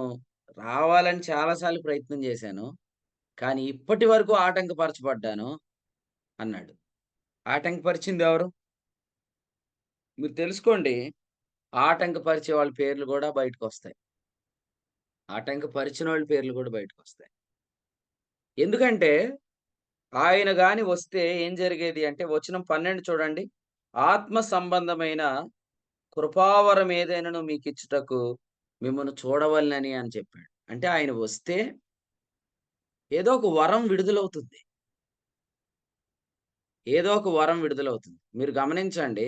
రావాలని చాలా సార్లు ప్రయత్నం చేశాను. కానీ ఇప్పటి వరకు ఆటంకపరచబడ్డాను అన్నాడు. ఆటంకపరిచిందెవరు? మీరు తెలుసుకోండి. ఆటంకపరిచే వాళ్ళ పేర్లు గూడా బయటకొస్తాయి. ఆటంకపరిచినోళ్ళ పేర్లు గూడా బయటకొస్తాయి. ఎందుకంటే ఆయన గాని వస్తే ఏం జరిగేది అంటే వచనం 12 చూడండి. ఆత్మ సంబంధమైన కృపావరం ఏదైనను మీకిచ్చుటకు మిమ్మును చూడవలెనని అని చెప్పాడు. అంటే ఆయన వస్తే ఏదో ఒక వరం విడుదలవుతుంది. ఏదో ఒక వరం విడుదలవుతుంది. మీరు గమనించండి.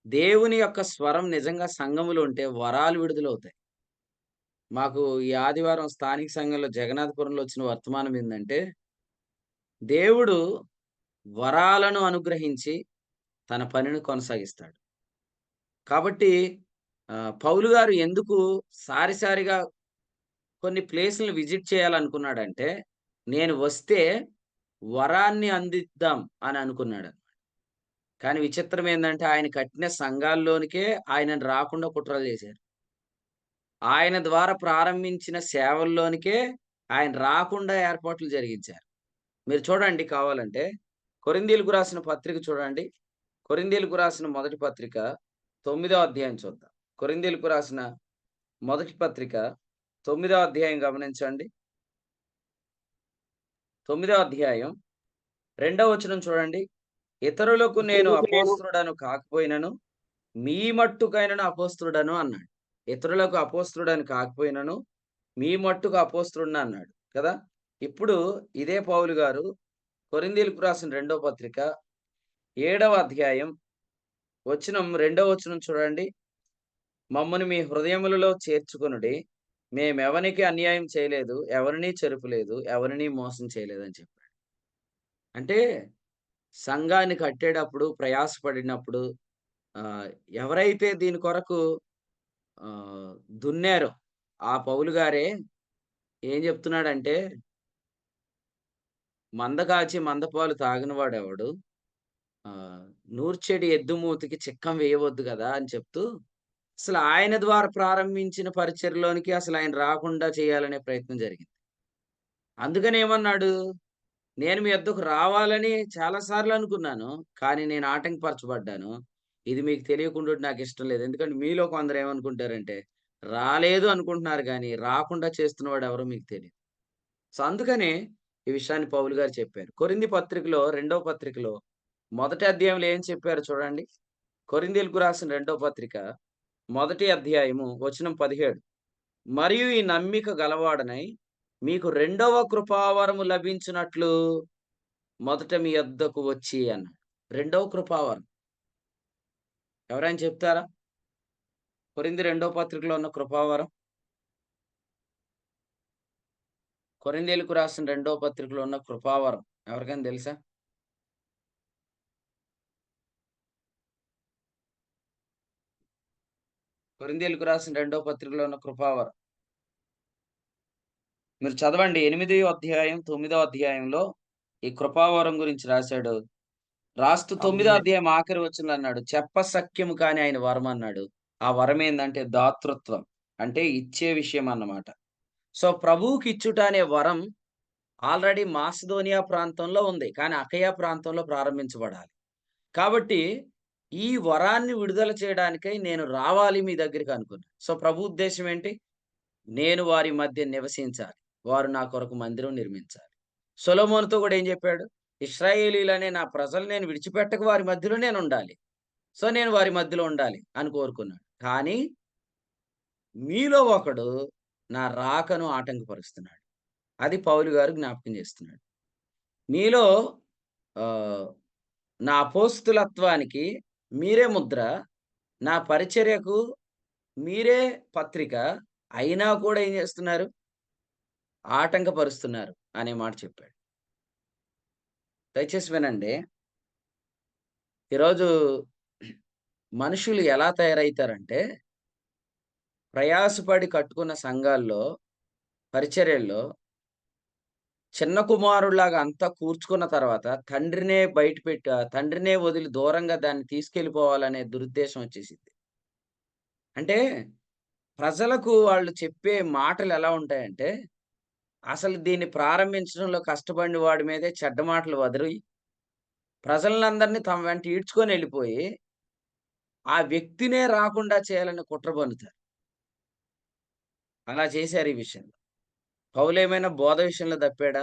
దేవుని యొక్క స్వరం నిజంగా సంఘములో ఉంటే వరాలు విడుదలవుతాయి. మాకు ఈ ఆదివారం స్థానిక సంఘంలో జగన్నాథపురంలో వచ్చిన వర్తమానం ఏందంటే, దేవుడు వరాలను అనుగ్రహించి తన పనిని కొనసాగిస్తాడు. కాబట్టి పౌలు గారు ఎందుకు సారిసారిగా కొన్ని ప్లేసులను విజిట్ చేయాలనుకున్నాడంటే, నేను వస్తే వరాన్ని అందిద్దాం అని అనుకున్నాడు. కానీ విచిత్రం ఏందంటే, ఆయన కట్టిన సంఘాల్లోనికే ఆయనను రాకుండా కుట్రలు చేశారు. ఆయన ద్వారా ప్రారంభించిన సేవల్లోనికే ఆయన రాకుండా ఏర్పాట్లు జరిగించారు. మీరు చూడండి కావాలంటే, కొరింథీయులకు రాసిన పత్రిక చూడండి. కొరింథీయులకు రాసిన మొదటి పత్రిక 9వ అధ్యాయం చూద్దాం. కొరింథీయులకు రాసిన మొదటి పత్రిక 9వ అధ్యాయం గమనించండి. 9వ అధ్యాయం 2వ వచనం చూడండి. ఇతరులకు నేను అపోస్తలుడను కాకపోయినను, మీ మట్టుకైనను అపోస్తలుడను అన్నాడు. ఇతరులకు అపోస్తలుడని కాకపోయినను, మీ మట్టుకు అపోస్తలుడిని అన్నాడు కదా! ఇప్పుడు ఇదే పౌలు గారు కొరింథీయులకు రాసిన రెండో పత్రిక 7వ అధ్యాయం రెండవ వచనం చూడండి. మమ్మను మీ హృదయములలో చేర్చుకొనుడి. మేమెవనికి అన్యాయం చేయలేదు, ఎవరిని చెరుపలేదు, ఎవరిని మోసం చేయలేదని చెప్పాడు. అంటే సంఘాన్ని కట్టేటప్పుడు ప్రయాసపడినప్పుడు ఆహ్, ఎవరైతే దీని కొరకు ఆహ్, దున్నారో ఆ పౌలు గారే ఏం చెప్తున్నాడంటే, మంద కాచి మందపాలు తాగనివాడెవడు? ఆహ్, నూర్చెడి ఎద్దు మూతికి చిక్కం వేయవద్దు గదా! అని చెప్తూ, అసలు ఆయన ద్వారా ప్రారంభించిన పరిచర్యలోనికి అసలాయన రాకుండా చేయాలనే ప్రయత్నం జరిగింది. అందుకని ఏమన్నాడు? నేను మీ యొద్దకు రావాలని చాలా సార్లు అనుకున్నాను. కానీ నేను ఆటంకపరచబడ్డాను. ఇది మీకు తెలియకుండుట నాకిష్టం లేదు. ఎందుకంటే మీలో కొందరు ఏమనుకుంటారంటే, రాలేదు అనుకుంటున్నారు గానీ, రాకుండా చేస్తున్నవాడు ఎవరో మీకు తెలీదు. సో, అందుకనే ఈ విషయాన్ని పౌలు గారు చెప్పారు. కొరింథీ పత్రికలో రెండవ పత్రికలో మొదటి అధ్యాయంలో ఏం చెప్పారో చూడండి. కొరింథీయులకు రాసిన రెండో పత్రిక మొదటి అధ్యాయము వచనం 17. మరియు ఈ నమ్మిక గలవాడనై మీకు రెండవ కృపావరము లభించునట్లు మొదట మీ యొద్దకు వచ్చి అన్నాడు. రెండవ కృపావరం. ఎవరైనా చెప్తారా? కొరింథీ రెండో పత్రికలో ఉన్న కృపావరం. కొరింథీయులకు రాసిన రెండో పత్రికలో ఉన్న కృపావరం ఎవరికైనా తెలుసా? కొరింథీయులకు రాసిన రెండో పత్రికలో ఉన్న కృపావరం. మీరు చదవండి 8వ అధ్యాయం, 9వ అధ్యాయంలో ఈ కృపావరం గురించి రాశాడు. రాస్తూ 9వ అవును. అధ్యాయం ఆఖరి వచనంలో అన్నాడు. చెప్పసఖ్యము కాని ఆయన వరం అన్నాడు. ఆ వరం ఏందంటే దాతృత్వం. అంటే ఇచ్చే విషయం అన్నమాట. సో, ప్రభువుకి ఇచ్చుట అనే వరం ఆల్రెడీ మాసిదోనియా ప్రాంతంలో ఉంది. కానీ అకయ ప్రాంతంలో ప్రారంభించబడాలి. కాబట్టి ఈ వరాన్ని విడుదల చేయడానికై నేను రావాలి మీ దగ్గరికి అనుకున్నా. సో, ప్రభు ఉద్దేశ్యం ఏంటి? నేను వారి మధ్య నివసించాలి. వారు నా కొరకు మందిరం నిర్మించాలి. సొలొమోనుతో గూడా ఏం జెప్పాడు? ఇశ్రాయేలీయులనే నా ప్రజలు నేను విడిచిపెట్టక వారి మధ్యలో నేనుండాలి. సో, నేను వారి మధ్యలో ఉండాలి అని కోరుకున్నాడు. కానీ మీలో ఒకడు నా రాకను ఆటంకపరుస్తున్నాడు. అది పౌలు గారు జ్ఞాపకం చేస్తున్నాడు. మీలో ఆహ్, నా అపోస్తలత్వానికి మీరే ముద్ర, నా పరిచర్యకు మీరే పత్రిక, అయినా కూడా ఏం చేస్తున్నారు? ఆటంకపరుస్తున్నారు అనే మాట చెప్పాడు. దయచేసి వినండి. ఈరోజు మనుషులు ఎలా తయారైతారంటే, ప్రయాసపడి కట్టుకున్న సంఘాల్లో, పరిచర్యల్లో చిన్న కుమారుడిలాగా అంతా కూర్చుకున్న తర్వాత తండ్రినే వదిలి దూరంగా దాన్ని తీసుకెళ్ళిపోవాలనే దురుద్దేశం వచ్చేసిద్ది. అంటే ప్రజలకు వాళ్ళు చెప్పే మాటలెలా ఉంటాయంటే, అసలు దీన్ని ప్రారంభించడంలో కష్టపడిన వాడి మీదే చెడ్డ మాటలు వదిలి, ప్రజలనందరిని తమ వెంట ఈడ్చుకొనెళ్ళిపోయి, ఆ వ్యక్తినే రాకుండా చేయాలని కుట్ర పన్నుతారు. అలా చేశారు ఈ విషయంలో. పౌలేమైనా బోధ విషయంలో తప్పాడా?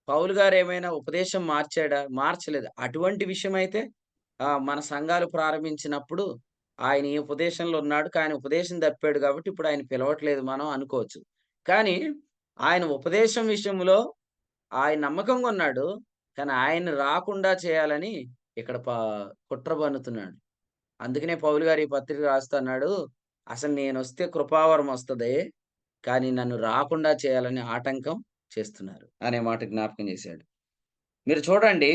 పౌలు గారేమైనా ఉపదేశం మార్చాడా? మార్చలేదు. అటువంటి విషయమైతే మన సంఘాలు ప్రారంభించినప్పుడు ఆయన ఈ ఉపదేశంలో ఉన్నాడు. కానీ ఉపదేశం తప్పాడు కాబట్టి ఇప్పుడు ఆయన పిలవట్లేదు మనం అనుకోవచ్చు. కానీ ఆయన ఉపదేశం విషయంలో ఆయన నమ్మకంగా ఉన్నాడు. కానీ ఆయన్ని రాకుండా చేయాలని ఇక్కడ కుట్ర పన్నుతున్నాడు. అందుకనే పౌలు గారు ఈ పత్రిక రాస్తూ అన్నాడు, "అసలు నేనొస్తే కృపావరం వస్తది. కానీ నన్ను రాకుండా చేయాలని ఆటంకం చేస్తున్నారు" అనే మాట జ్ఞాపకం చేశాడు. మీరు చూడండి,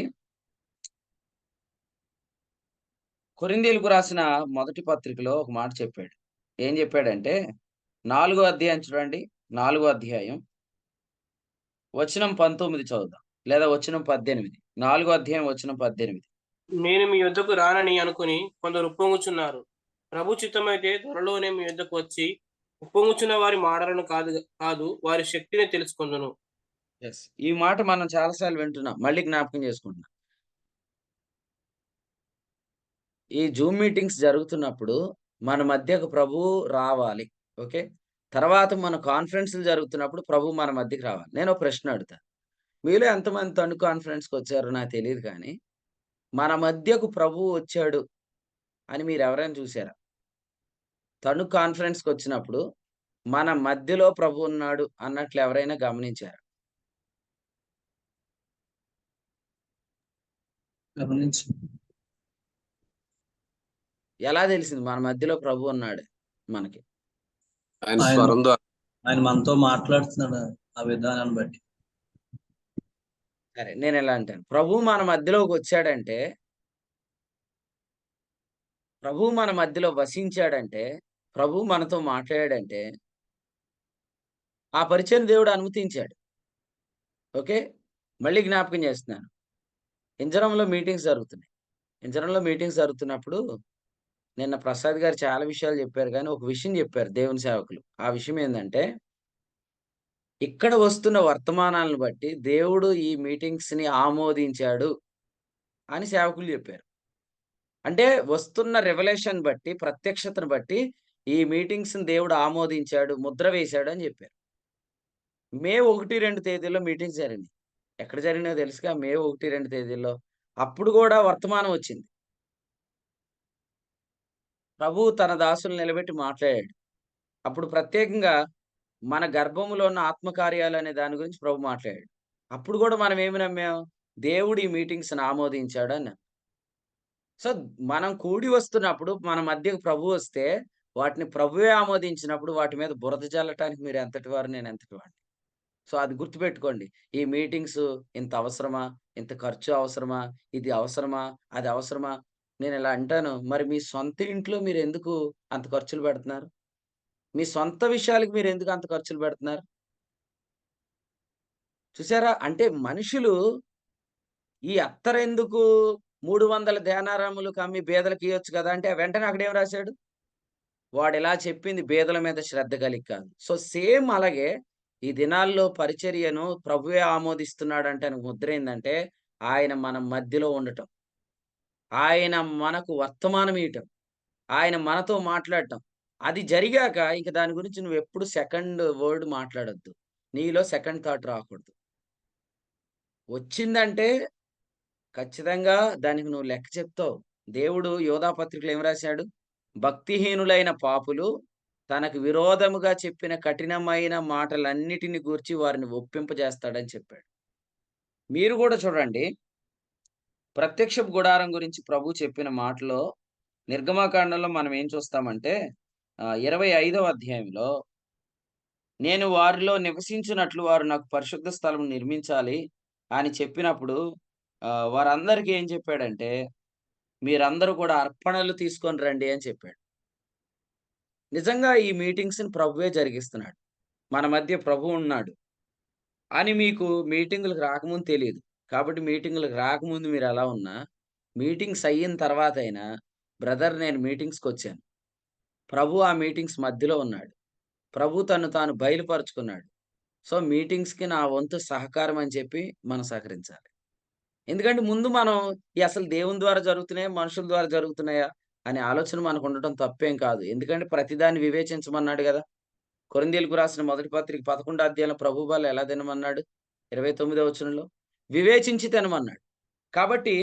కొరింథీయులకు రాసిన మొదటి పత్రికలో ఒక మాట చెప్పాడు. ఏం చెప్పాడంటే, 4 అధ్యాయం చూడండి. 4 అధ్యాయం వచనం 19 చదువుదాం. లేదా వచనం 18. 4 అధ్యాయం వచనం 18. నేను మీ యొద్దకు రానని అనుకుని కొందరు ఉప్పొంగుచున్నారు. ప్రభు చిత్తమైతే త్వరలోనే మీ యొద్దకు వచ్చి ఉప్పొంగుచున్న వారి మాటలను కాదు వారి శక్తిని తెలుసుకొందును. యెస్. ఈ మాట మనం చాలా సార్లు వింటున్నాం. మళ్ళీ జ్ఞాపకం చేసుకుంటున్నాం. ఈ జూమ్ మీటింగ్స్ జరుగుతున్నప్పుడు మన మధ్యకు ప్రభువు రావాలి. ఓకే. తర్వాత మన కాన్ఫరెన్స్‌లు జరుగుతున్నప్పుడు ప్రభువు మన మధ్యకి రావాలి. నేనో ప్రశ్న అడుగుతా. మీలో ఎంతమంది తణుకు కాన్ఫరెన్స్‌కొచ్చారో నాకు తెలీదు కానీ, మన మధ్యకు ప్రభువు వచ్చాడు అని మీరెవరైనా చూసారా? తణుకు కాన్ఫరెన్స్‌కొచ్చినప్పుడు మన మధ్యలో ప్రభువు ఉన్నాడు అన్నట్లు ఎవరైనా గమనించారా? గమనించి ఎలా తెలిసింది మన మధ్యలో ప్రభువు ఉన్నాడు మనకి? ఆయన ఆయన స్వరం ద్వారా ఆయన మనతో మాట్లాడుతున్నాడు ఆ విధానాన్ని బట్టి. సరే నేనెలా అంటాను. ప్రభువు మన మధ్యలోకొచ్చాడంటే, ప్రభువు మన మధ్యలో వసించాడంటే, ప్రభువు మనతో మాట్లాడాడంటే, ఆ పరిచయను దేవుడు అనుమతించాడు. ఓకే. మళ్ళీ జ్ఞాపకం చేస్తున్నాను. ఇంజరంలో మీటింగ్స్ జరుగుతున్నాయి. ఇంజరంలో మీటింగ్స్ జరుగుతున్నప్పుడు నిన్న ప్రసాద్ గారు చాలా విషయాలు చెప్పారు గానీ, ఒక విషయం చెప్పారు దేవుని సేవకులు. ఆ విషయం ఏందంటే, ఇక్కడ వస్తున్న వర్తమానాలను బట్టి దేవుడు ఈ మీటింగ్స్‌ని ఆమోదించాడు అని సేవకులు చెప్పారు. అంటే వస్తున్న రివల్యూషన్ బట్టి, ప్రత్యక్షతను బట్టి ఈ మీటింగ్స్‌ని దేవుడు ఆమోదించాడు, ముద్ర వేశాడు అని చెప్పారు. మే 1, 2 తేదీల్లో మీటింగ్స్ జరిగినాయి. ఎక్కడ జరిగినాయో తెలుసుగా? మే 1, 2 తేదీల్లో. అప్పుడు గూడా వర్తమానం వచ్చింది. ప్రభువు తన దాసుల్ని నిలబెట్టి మాట్లాడాడు. అప్పుడు ప్రత్యేకంగా మన గర్భములో ఉన్న ఆత్మకార్యాలనే దాని గురించి ప్రభు మాట్లాడాడు. అప్పుడు గూడా మనం ఏమి నమ్మాం? దేవుడు ఈ మీటింగ్స్‌ని ఆమోదించాడు అని. సో, మనం కూడి వస్తున్నప్పుడు మన మధ్యకు ప్రభువొస్తే, వాటిని ప్రభువే ఆమోదించినప్పుడు వాటి మీద బురద జల్లటానికి మీరు ఎంతటి వారు, నేను ఎంతటి వాడిని. సో, అది గుర్తుపెట్టుకోండి. ఈ మీటింగ్స్ ఇంత అవసరమా? ఇంత ఖర్చు అవసరమా? ఇది అవసరమా? అది అవసరమా? నేనిలా అంటాను. మరి మీ సొంత ఇంట్లో మీరెందుకు అంత ఖర్చులు పెడుతున్నారు? మీ సొంత విషయాలకి మీరెందుకు అంత ఖర్చులు పెడుతున్నారు? చూసారా? అంటే మనుషులు ఈ అత్తరెందుకు 300 దేనారములకు అమ్మి బీదలకియొచ్చు కదా! అంటే వెంటనే అక్కడేం రాసాడు? వాడిలా చెప్పింది బీదల మీద శ్రద్ధ కలిగి కాదు. సో, సేమ్ అలాగే ఈ దినాల్లో పరిచర్యను ప్రభువే ఆమోదిస్తున్నాడంటానికి ముద్ర ఏందంటే, ఆయన మన మధ్యలో ఉండటం. ఆయన మనకు వర్తమానం ఇయటం. ఆయన మనతో మాట్లాడటం. అది జరిగాక ఇంక దాని గురించి నువ్వెప్పుడు సెకండ్ వర్డ్ మాట్లాడొద్దు. నీలో సెకండ్ థాట్ రాకూడదు. వచ్చిందంటే ఖచ్చితంగా దానికి నువ్వు లెక్క చెప్తావు. దేవుడు యోధా పత్రికలో ఏం రాశాడు? భక్తిహీనులైన పాపులు తనకు విరోధముగా చెప్పిన కఠినమైన మాటలన్నిటిని గూర్చి వారిని ఒప్పింపజేస్తాడని చెప్పాడు. మీరు గూడా చూడండి, ప్రత్యక్షపు గుడారం గురించి ప్రభువు చెప్పిన మాటలో నిర్గమకాండంలో మనం ఏం చూస్తామంటే 25వ అధ్యాయంలో నేను వారిలో నివసించినట్లు వారు నాకు పరిశుద్ధ స్థలం నిర్మించాలి అని చెప్పినప్పుడు వారందరికీ ఏం చెప్పాడంటే, మీరందరూ కూడా అర్పణలు తీసుకొని రండి అని చెప్పాడు. నిజంగా ఈ మీటింగ్స్‌ని ప్రభువే జరిగిస్తున్నాడు. మన మధ్య ప్రభువు ఉన్నాడు అని మీకు మీటింగులకు రాకముందు తెలీదు. కాబట్టి మీటింగులకు రాకముందు మీరెలా ఉన్నా, మీటింగ్స్ అయిన తర్వాతైనా, బ్రదర్ నేను మీటింగ్స్‌కొచ్చాను. ప్రభు ఆ మీటింగ్స్ మధ్యలో ఉన్నాడు. ప్రభు తన్ను తాను బయలుపరుచుకున్నాడు. సో, మీటింగ్స్‌కి నా వంతు సహకారం అని చెప్పి మనం సహకరించాలి. ఎందుకంటే ముందు మనం అసలు దేవుని ద్వారా జరుగుతున్నాయా? మనుషుల ద్వారా జరుగుతున్నాయా? అనే ఆలోచన మనకుండటం తప్పేం కాదు. ఎందుకంటే ప్రతిదాన్ని వివేచించమన్నాడు గదా! కొరింథీయులకు రాసిన మొదటి పత్రిక 11 అధ్యాయంలో ప్రభు బల్ల ఎలా తినమన్నాడు? 29వ వచనంలో వివేచించి తినమన్నాడు. కాబట్టి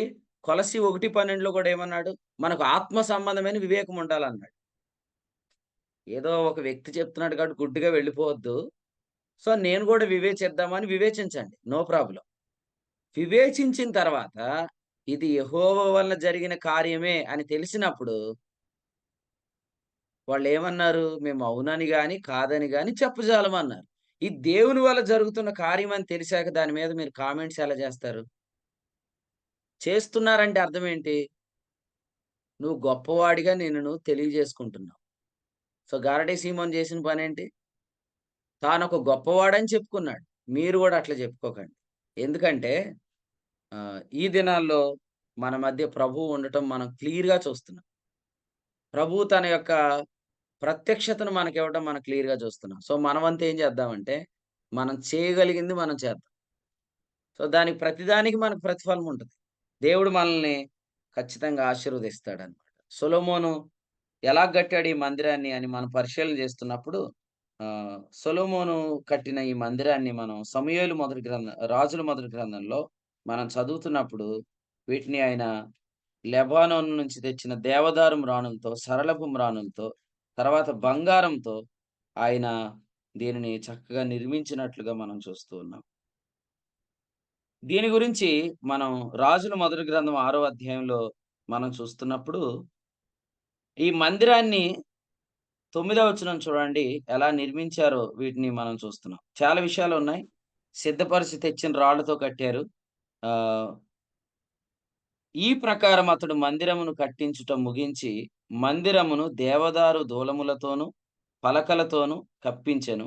కొలస్సి 1:12లో కూడా ఏమన్నాడు? మనకు ఆత్మ సంబంధమైన వివేకం ఉండాలన్నాడు. ఏదో ఒక వ్యక్తి చెప్తున్నాడు కాబట్టి గుడ్డిగా వెళ్ళిపోవద్దు. సో, నేను గూడా వివేచిద్దామని వివేచించండి. No problem. వివేచించిన తర్వాత ఇది యెహోవా వలన జరిగిన కార్యమే అని తెలిసినప్పుడు వాళ్ళేమన్నారు? మేము అవునని గాని, కాదని గాని చెప్పజాలమన్నారు. ఇది దేవుని వల్ల జరుగుతున్న కార్యం అని తెలిసాక దాని మీద మీరు కామెంట్స్ ఎలా చేస్తారు? చేస్తున్నారంటే అర్థమేంటి? నువ్వు గొప్పవాడిగా నిన్ను నువ్వు తెలియజేసుకుంటున్నావు. సో, గారడీ సీమోన్ చేసిన పనేంటి? తానొక గొప్పవాడని చెప్పుకున్నాడు. మీరు గూడా అట్లా చెప్పుకోకండి. ఎందుకంటే ఈ దినాల్లో మన మధ్య ప్రభువు ఉండటం మనం క్లియర్‌గా చూస్తున్నాం. ప్రభువు తన యొక్క ప్రత్యక్షతను మనకివ్వటం మనం క్లియర్‌గా చూస్తున్నాం. సో, మన వంతు ఏం చేద్దామంటే, మనం చేయగలిగింది మనం చేద్దాం. సో, దానికి ప్రతిదానికి మనకు ప్రతిఫలం ఉంటది. దేవుడు మనల్ని ఖచ్చితంగా ఆశీర్వదిస్తాడనమాట. సొలొమోను ఎలా కట్టాడు ఈ మందిరాన్ని అని మనం పరిశీలన చేస్తున్నప్పుడు సొలొమోను కట్టిన ఈ మందిరాన్ని మనం రాజుల మొదటి గ్రంథంలో మనం చదువుతున్నప్పుడు వీటిని ఆయన లెబానోన్ నుంచి తెచ్చిన దేవదారు మ్రాణులతో, సరళపు మ్రాణులతో, తర్వాత బంగారంతో ఆయన దీనిని చక్కగా నిర్మించినట్లుగా మనం చూస్తూ ఉన్నాం. దీని గురించి మనం రాజుల మొదటి గ్రంథం 6వ అధ్యాయంలో మనం చూస్తున్నప్పుడు, ఈ మందిరాన్ని 9వ వచనం చూడండి ఎలా నిర్మించారో వీటిని మనం చూస్తున్నాం. చాలా విషయాలున్నాయి. సిద్ధపరిచి తెచ్చిన రాళ్ళతో కట్టారు. ఆహ్, ఈ ప్రకారం అతడు మందిరమును కట్టించుట ముగించి, మందిరమును దేవదారు దూలములతోనూ, పలకలతోనూ కప్పించెను.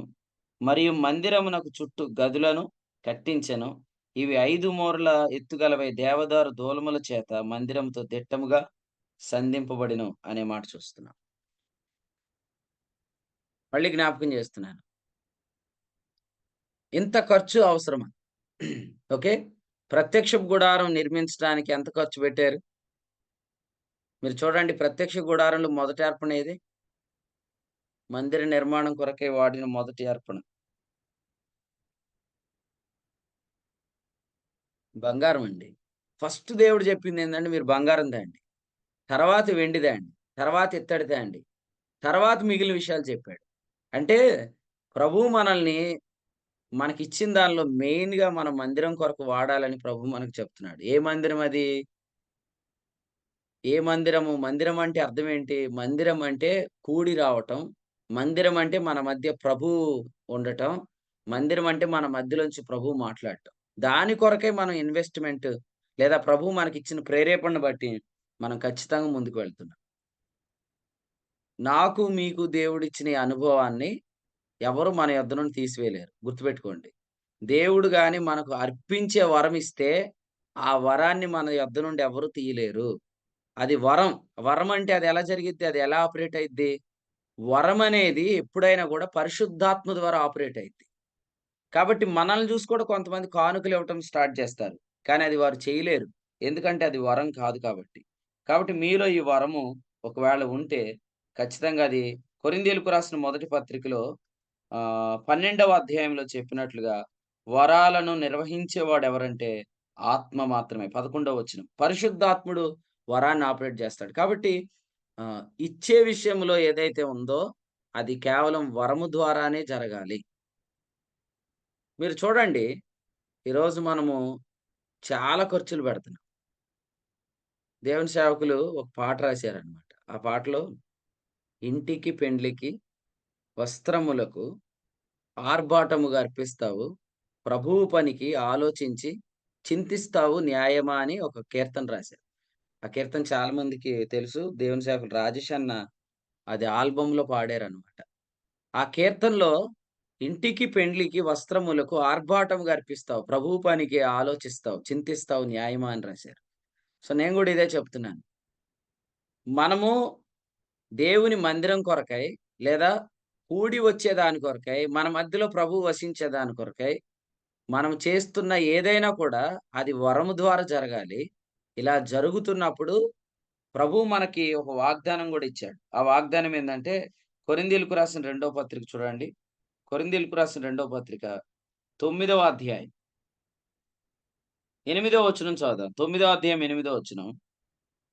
మరియు మందిరమునకు చుట్టూ గదులను కట్టించెను. ఇవి 5 మూరల ఎత్తుగలవై దేవదారు దూలముల చేత మందిరముతో దిట్టముగా సంధింపబడెను అనే మాట చూస్తున్నాం. మళ్ళీ జ్ఞాపకం చేస్తున్నాను. ఇంత ఖర్చు అవసరమా? ఓకే. ప్రత్యక్షపు గుడారం నిర్మించడానికి ఎంత ఖర్చు పెట్టారు? మీరు చూడండి ప్రత్యక్ష గుడారంలో మొదటి అర్పణ ఏది? మందిర నిర్మాణం కొరకై వాడిన మొదటి అర్పణ. బంగారం అండి. ఫస్ట్ దేవుడు చెప్పిందేందంటే మీరు బంగారం తేండి. తర్వాత వెండి తేండి. తర్వాత ఇత్తడి తేండి. తర్వాత మిగిలిన విషయాలు చెప్పాడు. అంటే ప్రభువు మనల్ని మనకిచ్చిన దానిలో మెయిన్‌గా మన మందిరం కొరకు వాడాలని ప్రభువు మనకు చెప్తున్నాడు. ఏ మందిరం అది? ఏ మందిరము? మందిరం అంటే అర్థం ఏంటి? మందిరం అంటే కూడి రావటం. మందిరం అంటే మన మధ్య ప్రభువు ఉండటం. మందిరం అంటే మన మధ్యలోంచి ప్రభువు మాట్లాడటం. దాని కొరకే మనం ఇన్వెస్ట్‌మెంట్ లేదా ప్రభువు మనకిచ్చిన ప్రేరేపణను బట్టి మనం ఖచ్చితంగా ముందుకు వెళ్తున్నాం. నాకు మీకు దేవుడిచ్చిన ఈ అనుభవాన్ని ఎవరు మన యొద్ద నుండి తీసివేయలేరు. గుర్తుపెట్టుకోండి. దేవుడు గాని మనకు అర్పించే వరం ఇస్తే, ఆ వరాన్ని మన యొద్ద నుండి ఎవరు తీయలేరు. అది వరం. వరం అంటే అది ఎలా జరిగిద్ది? అది ఎలా ఆపరేట్ అయిద్ది? వరం అనేది ఎప్పుడైనా కూడా పరిశుద్ధాత్మ ద్వారా ఆపరేట్ అయిద్ది. కాబట్టి మనల్ని చూసి కూడా కొంతమంది కానుకలు ఇవ్వటం స్టార్ట్ చేస్తారు. కానీ అది వారు చేయలేరు. ఎందుకంటే అది వరం కాదు కాబట్టి. కాబట్టి మీలో ఈ వరము ఒకవేళ ఉంటే ఖచ్చితంగా అది కొరింథీయులకు రాసిన మొదటి పత్రికలో 12వ అధ్యాయంలో చెప్పినట్లుగా వరాలను నిర్వహించేవాడెవరంటే ఆత్మ మాత్రమే. 11వ వచనం. పరిశుద్ధాత్ముడు వరాన్ని ఆపరేట్ చేస్తాడు. కాబట్టి ఇచ్చే విషయంలో ఏదైతే ఉందో అది కేవలం వరము ద్వారానే జరగాలి. మీరు చూడండి, ఈరోజు మనము చాలా ఖర్చులు పెడుతున్నాం. దేవుని సేవకులు ఒక పాట రాశారనమాట. ఆ పాటలో ఇంటికి, పెండ్లికి, వస్త్రములకు ఆర్భాటముగా అర్పిస్తావు. ప్రభువు పనికి ఆలోచించి చింతిస్తావు న్యాయమా అని ఒక కీర్తన రాశారు. ఆ కీర్తన చాలా మందికి తెలుసు. దేవుని సేవకులు రాజేష్ అన్న అది ఆల్బమ్‌లో పాడారనమాట. ఆ కీర్తనలో ఇంటికి, పెండ్లికి, వస్త్రములకు ఆర్భాటముగా అర్పిస్తావు. ప్రభువు పనికి ఆలోచిస్తావు, చింతిస్తావు న్యాయమా అని రాశారు. సో, నేను గూడా ఇదే చెప్తున్నాను. మనము దేవుని మందిరం కొరకై లేదా కూడి వచ్చేదాని కొరకై, మన మధ్యలో ప్రభువు వసించేదాని కొరకై, మనం చేస్తున్న ఏదైనా కూడా అది వరము ద్వారా జరగాలి. ఇలా జరుగుతున్నప్పుడు ప్రభువు మనకి ఒక వాగ్దానం గూడా ఇచ్చాడు. ఆ వాగ్దానం ఏందంటే కొరింథీయులకు రాసిన రెండో పత్రిక చూడండి. కొరింథీయులకు రాసిన రెండో పత్రిక 9వ అధ్యాయం 8వ వచనం చదువుదాం. 9వ అధ్యాయం 8వ వచనం.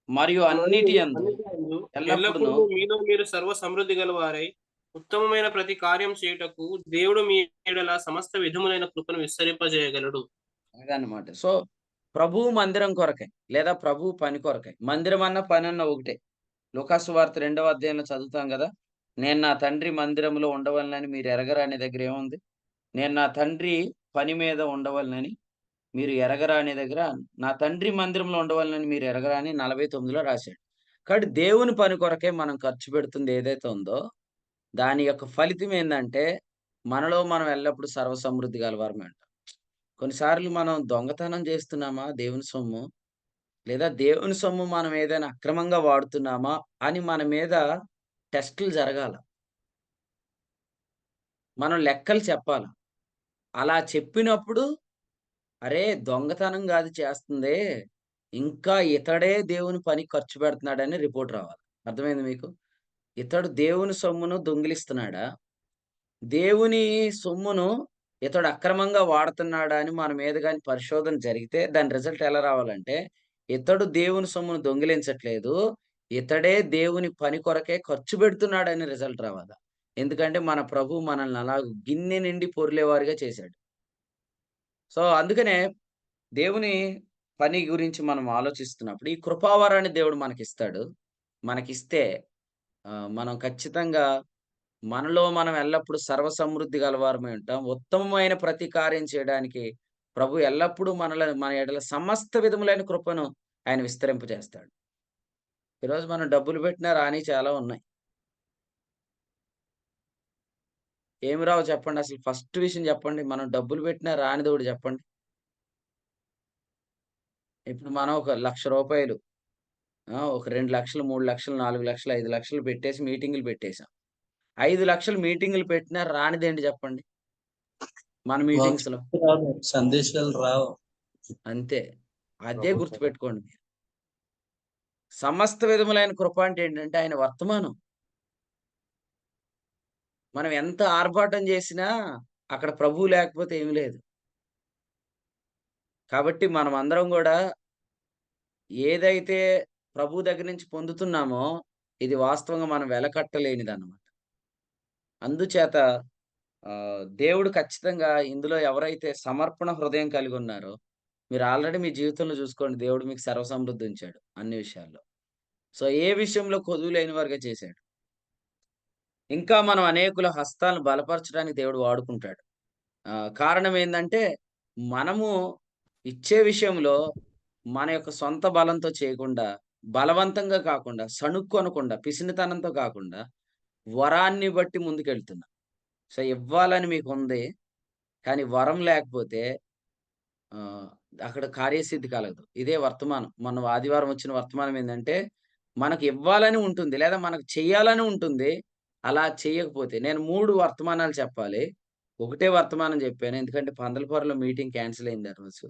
మరియు అన్నిటి మరియు యందు అన్నిటి యందు ఎల్లప్పుడును ఎల్లప్పుడూ మీలో మీరు సర్వ సమృద్ధి గలవారై ఉత్తమమైన ప్రతి కార్యం చేయుటకు దేవుడు మీ యెడల సమస్త విధములైన కృపను విస్తరింపజేయగలడు. అదన్నమాట. సో, ప్రభువు మందిరం కొరకై లేదా ప్రభువు పని కొరకై. మందిరం అన్న, పనన్న ఒకటే. లూకాసు సువార్త 2వ అధ్యాయంలో చదువుతాం గదా! నేను నా తండ్రి మందిరంలో ఉండవలెనని మీరు ఎరగరా అనే దగ్గర ఏముంది? నేను నా తండ్రి పని మీద ఉండవలెనని మీరు ఎరగరా అనే దగ్గర నా తండ్రి మందిరంలో ఉండవలెనని మీరు ఎరగరా అని 49లో రాశాడు. కాబట్టి దేవుని పని కొరకే మనం ఖర్చు పెడుతుంది ఏదైతే ఉందో, దాని యొక్క ఫలితం ఏందంటే, మనలో మనం ఎల్లప్పుడూ సర్వసమృద్ధి గలవారమే అంటాం. కొన్నిసార్లు మనం దొంగతనం చేస్తున్నామా దేవుని సొమ్ము? లేదా దేవుని సొమ్ము మనం ఏదైనా అక్రమంగా వాడుతున్నామా అని మన మీద టెస్టులు జరగాల. మనం లెక్కలు చెప్పాల. అలా చెప్పినప్పుడు, అరే! దొంగతనం గాదు చేస్తుంది. ఇంకా ఇతడే దేవుని పనికి ఖర్చు పెడుతున్నాడని రిపోర్ట్ రావాలి. అర్థమైందా మీకు? ఇతడు దేవుని సొమ్మును దొంగిలిస్తున్నాడా? దేవుని సొమ్మును ఇతడు అక్రమంగా వాడుతున్నాడా అని మన మీద గాని పరిశోధన జరిగితే దాని రిజల్ట్ ఎలా రావాలంటే, ఇతడు దేవుని సొమ్మును దొంగిలించట్లేదు. ఇతడే దేవుని పని కొరకే ఖర్చు పెడుతున్నాడని రిజల్ట్ రావాల. ఎందుకంటే మన ప్రభువు మనల్ని అలాగ గిన్నె నిండి పొర్లేవారుగా చేశాడు. సో, అందుకనే దేవుని పని గురించి మనం ఆలోచిస్తున్నప్పుడు ఈ కృపావరాన్ని దేవుడు మనకిస్తాడు. మనకిస్తే మనం ఖచ్చితంగా మనలో మనం ఎల్లప్పుడూ సర్వసమృద్ధి గలవారమై ఉంటాం. ఉత్తమమైన ప్రతి కార్యం చేయడానికి ప్రభు ఎల్లప్పుడూ మన ఎడల సమస్త విధములైన కృపను ఆయన విస్తరింపజేస్తాడు. ఈరోజు మనం డబ్బులు పెట్టినా రానియి చాలా ఉన్నాయి. ఏమి రావు చెప్పండి? అసలు ఫస్ట్ విషయం చెప్పండి. మనం డబ్బులు పెట్టినా రానిదొకటి చెప్పండి. ఇప్పుడు మనం ఒక రూ. 1,00,000 ఒక 2,00,000, 3,00,000, 4,00,000, 5,00,000 పెట్టేసి మీటింగులు పెట్టేసాం. 5,00,000 మీటింగులు పెట్టినా రానిదేంటి చెప్పండి? మన మీటింగ్స్‌లో. వాక్యం రావు, సందేశాలు రావు. అంతే. అదే గుర్తుపెట్టుకోండి మీరు. సమస్త విధములైన కృప అంటే ఏంటంటే ఆయన వర్తమానం. మనం ఎంత ఆర్భాటం చేసినా అక్కడ ప్రభువు లేకపోతే ఏమి లేదు. కాబట్టి మనమందరం గూడా ఏదైతే ప్రభు దగ్గర నుంచి పొందుతున్నామో ఇది వాస్తవంగా మనం వెలకట్టలేనిదన్నమాట. అందుచేత దేవుడు ఖచ్చితంగా ఇందులో ఎవరైతే సమర్పణ హృదయం కలిగున్నారో మీరు ఆల్రెడీ మీ జీవితంలో చూసుకోండి దేవుడు మీకు సర్వసమృద్ధి ఉంచాడు అన్ని విషయాల్లో. సో, ఏ విషయంలో కొదువు లేని వారుగా చేశాడు. ఇంకా మనం అనేకుల హస్తాలను బలపరచడానికి దేవుడు వాడుకుంటాడు. కారణం ఏందంటే, మనము ఇచ్చే విషయంలో మన యొక్క సొంత బలంతో చేయకుండా, బలవంతంగా కాకుండా, సణుక్కొనకుండా, పిసినితనంతో కాకుండా, వరాన్ని బట్టి ముందుకెళ్తున్నాం. సో, ఇవ్వాలని మీకుంది. కానీ వరం లేకపోతే ఆహ్, అక్కడ కార్యసిద్ధి కలగదు. ఇదే వర్తమానం. మొన్న ఆదివారం వచ్చిన వర్తమానం ఏందంటే, మనకి ఇవ్వాలని ఉంటుంది. లేదా మనకు చేయాలని ఉంటుంది. అలా చేయకపోతే నేను 3 వర్తమానాలు చెప్పాలి. ఒకటే వర్తమానం చెప్పాను. ఎందుకంటే పందలపొరలో మీటింగ్ క్యాన్సెల్ అయింది ఆ రోజు.